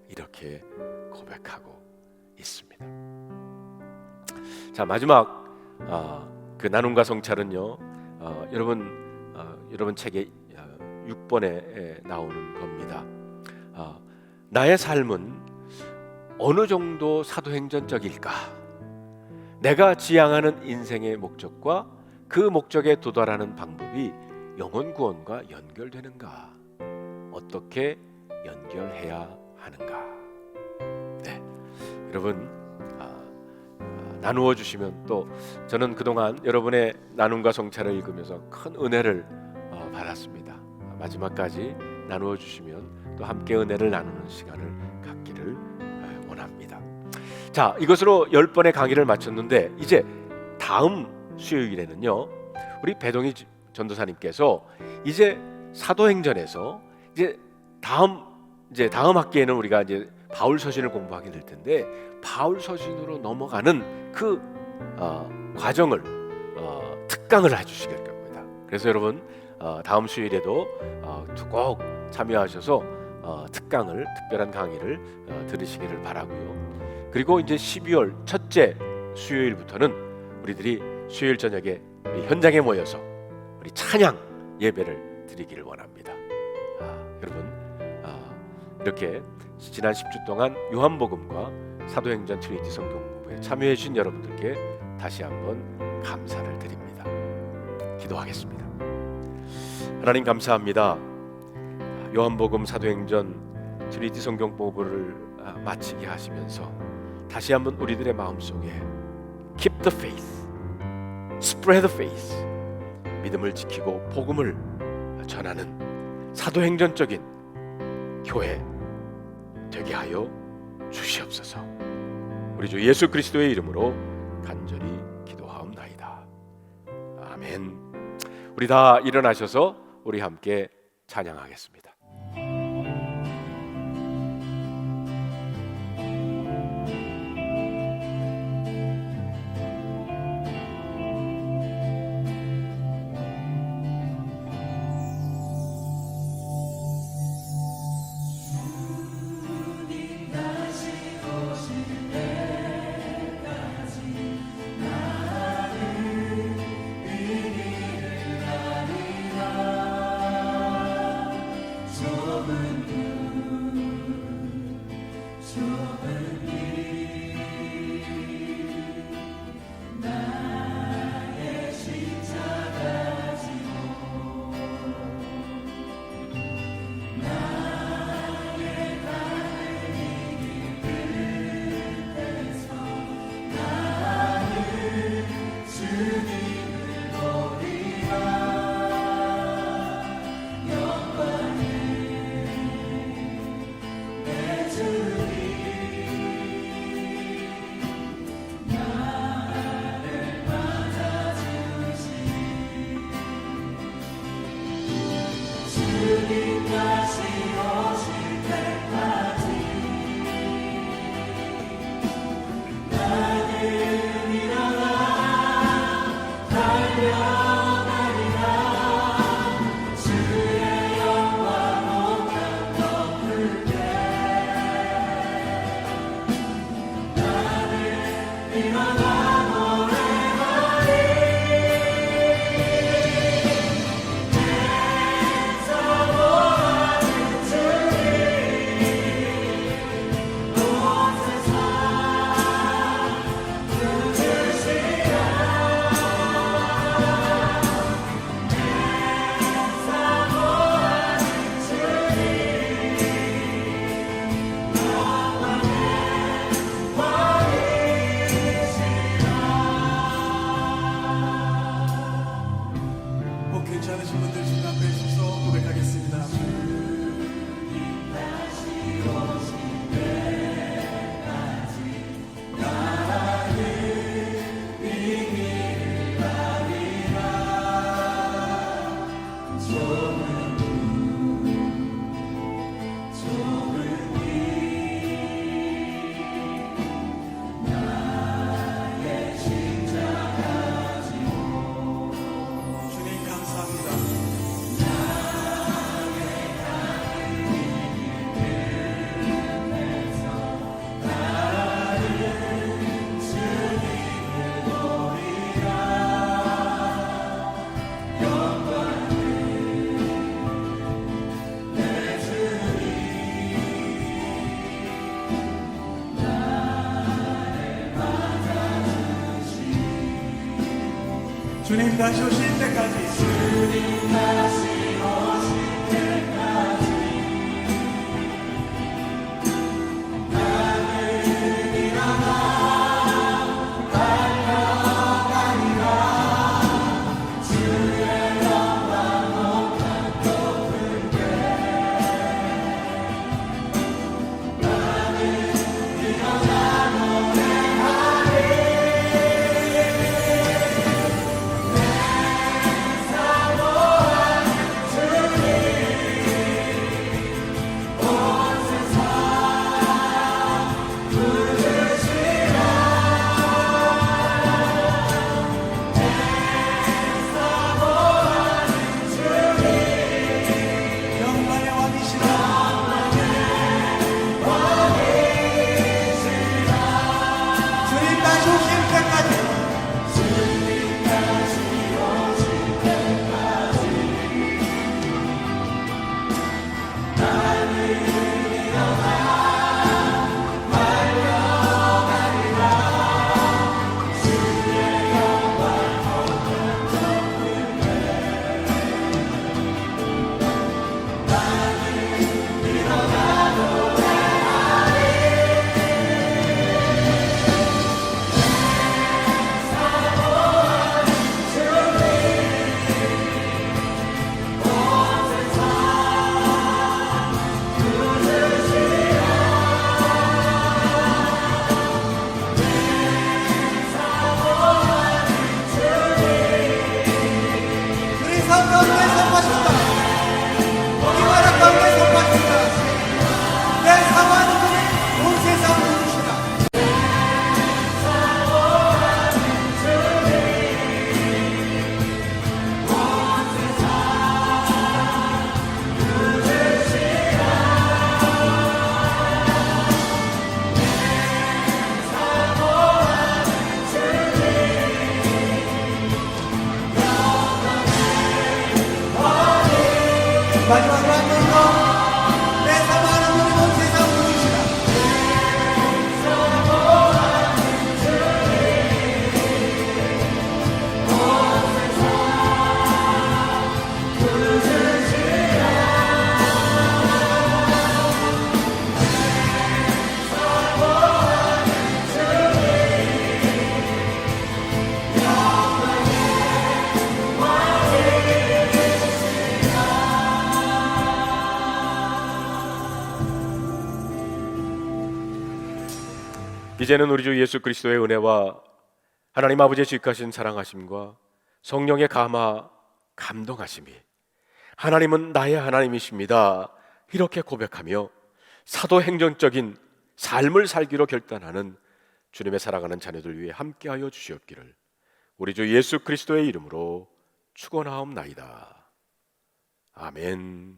이렇게 고백하고 있습니다. 자, 마지막 그 나눔과 성찰은요, 여러분 책의 6번에 나오는 겁니다. 나의 삶은 어느 정도 사도행전적일까? 내가 지향하는 인생의 목적과 그 목적에 도달하는 방법이 영혼 구원과 연결되는가? 어떻게 연결해야 하는가? 네, 여러분 나누어 주시면 또 저는 그동안 여러분의 나눔과 성찰을 읽으면서 큰 은혜를 받았습니다. 마지막까지 나누어 주시면 또 함께 은혜를 나누는 시간을 갖기를 원합니다. 자, 이것으로 10번의 강의를 마쳤는데 이제 다음 수요일에는요, 우리 배동희 전도사님께서 이제 사도행전에서 이제 다음 학기에는 우리가 이제 바울 서신을 공부하게 될 텐데 바울 서신으로 넘어가는 그 과정을 특강을 해주시길 겁니다. 그래서 여러분 다음 수요일에도 꼭 참여하셔서 특별한 강의를 들으시기를 바라고요. 그리고 이제 12월 첫째 수요일부터는 우리들이 수요일 저녁에 우리 현장에 모여서 우리 찬양 예배를 드리기를 원합니다. 여러분 이렇게 지난 10주 동안 요한복음과 사도행전 트리니티 성경 공부에 참여해 주신 여러분들께 다시 한번 감사를 드립니다. 기도하겠습니다. 하나님 감사합니다. 요한복음 사도행전 트리니티 성경 공부를 마치게 하시면서 다시 한번 우리들의 마음속에 Keep the faith, Spread the faith, 믿음을 지키고 복음을 전하는 사도행전적인 교회 되게 하여 주시옵소서. 우리 주 예수 그리스도의 이름으로 간절히 기도하옵나이다. 아멘. 우리 다 일어나셔서 우리 함께 찬양하겠습니다. 괜찮으신 분들 지금 앞에 서서 고백하겠습니다. 주님 감사합니다. 주님 다시 오실 때까지 주님 다시 오실 때까지 나는 일어나 달려가리라 주의 영광 높은 높은데 나는 일어나 노래하리 내 사랑 마지막으로 한 번 더 내 사모하는 주님 온 세상 부르시라. 이제는 우리 주 예수 그리스도의 은혜와 하나님 아버지의 지극하신 사랑하심과 성령의 감화 감동하심이 하나님은 나의 하나님이십니다 이렇게 고백하며 사도행전적인 삶을 살기로 결단하는 주님의 사랑하는 자녀들 위해 함께하여 주시옵기를 우리 주 예수 그리스도의 이름으로 축원하옵나이다. 아멘.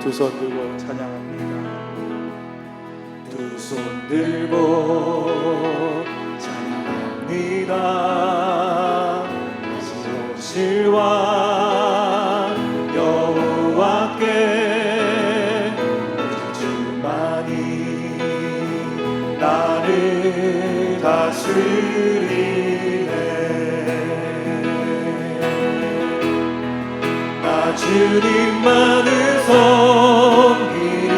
두 손 들고 찬양합니다. 두 손 들고 찬양합니다. 오실 왕 여호와께 주만이 나를 다스리네. 나 주님만을 섬기리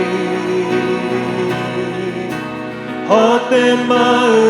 헛된 마음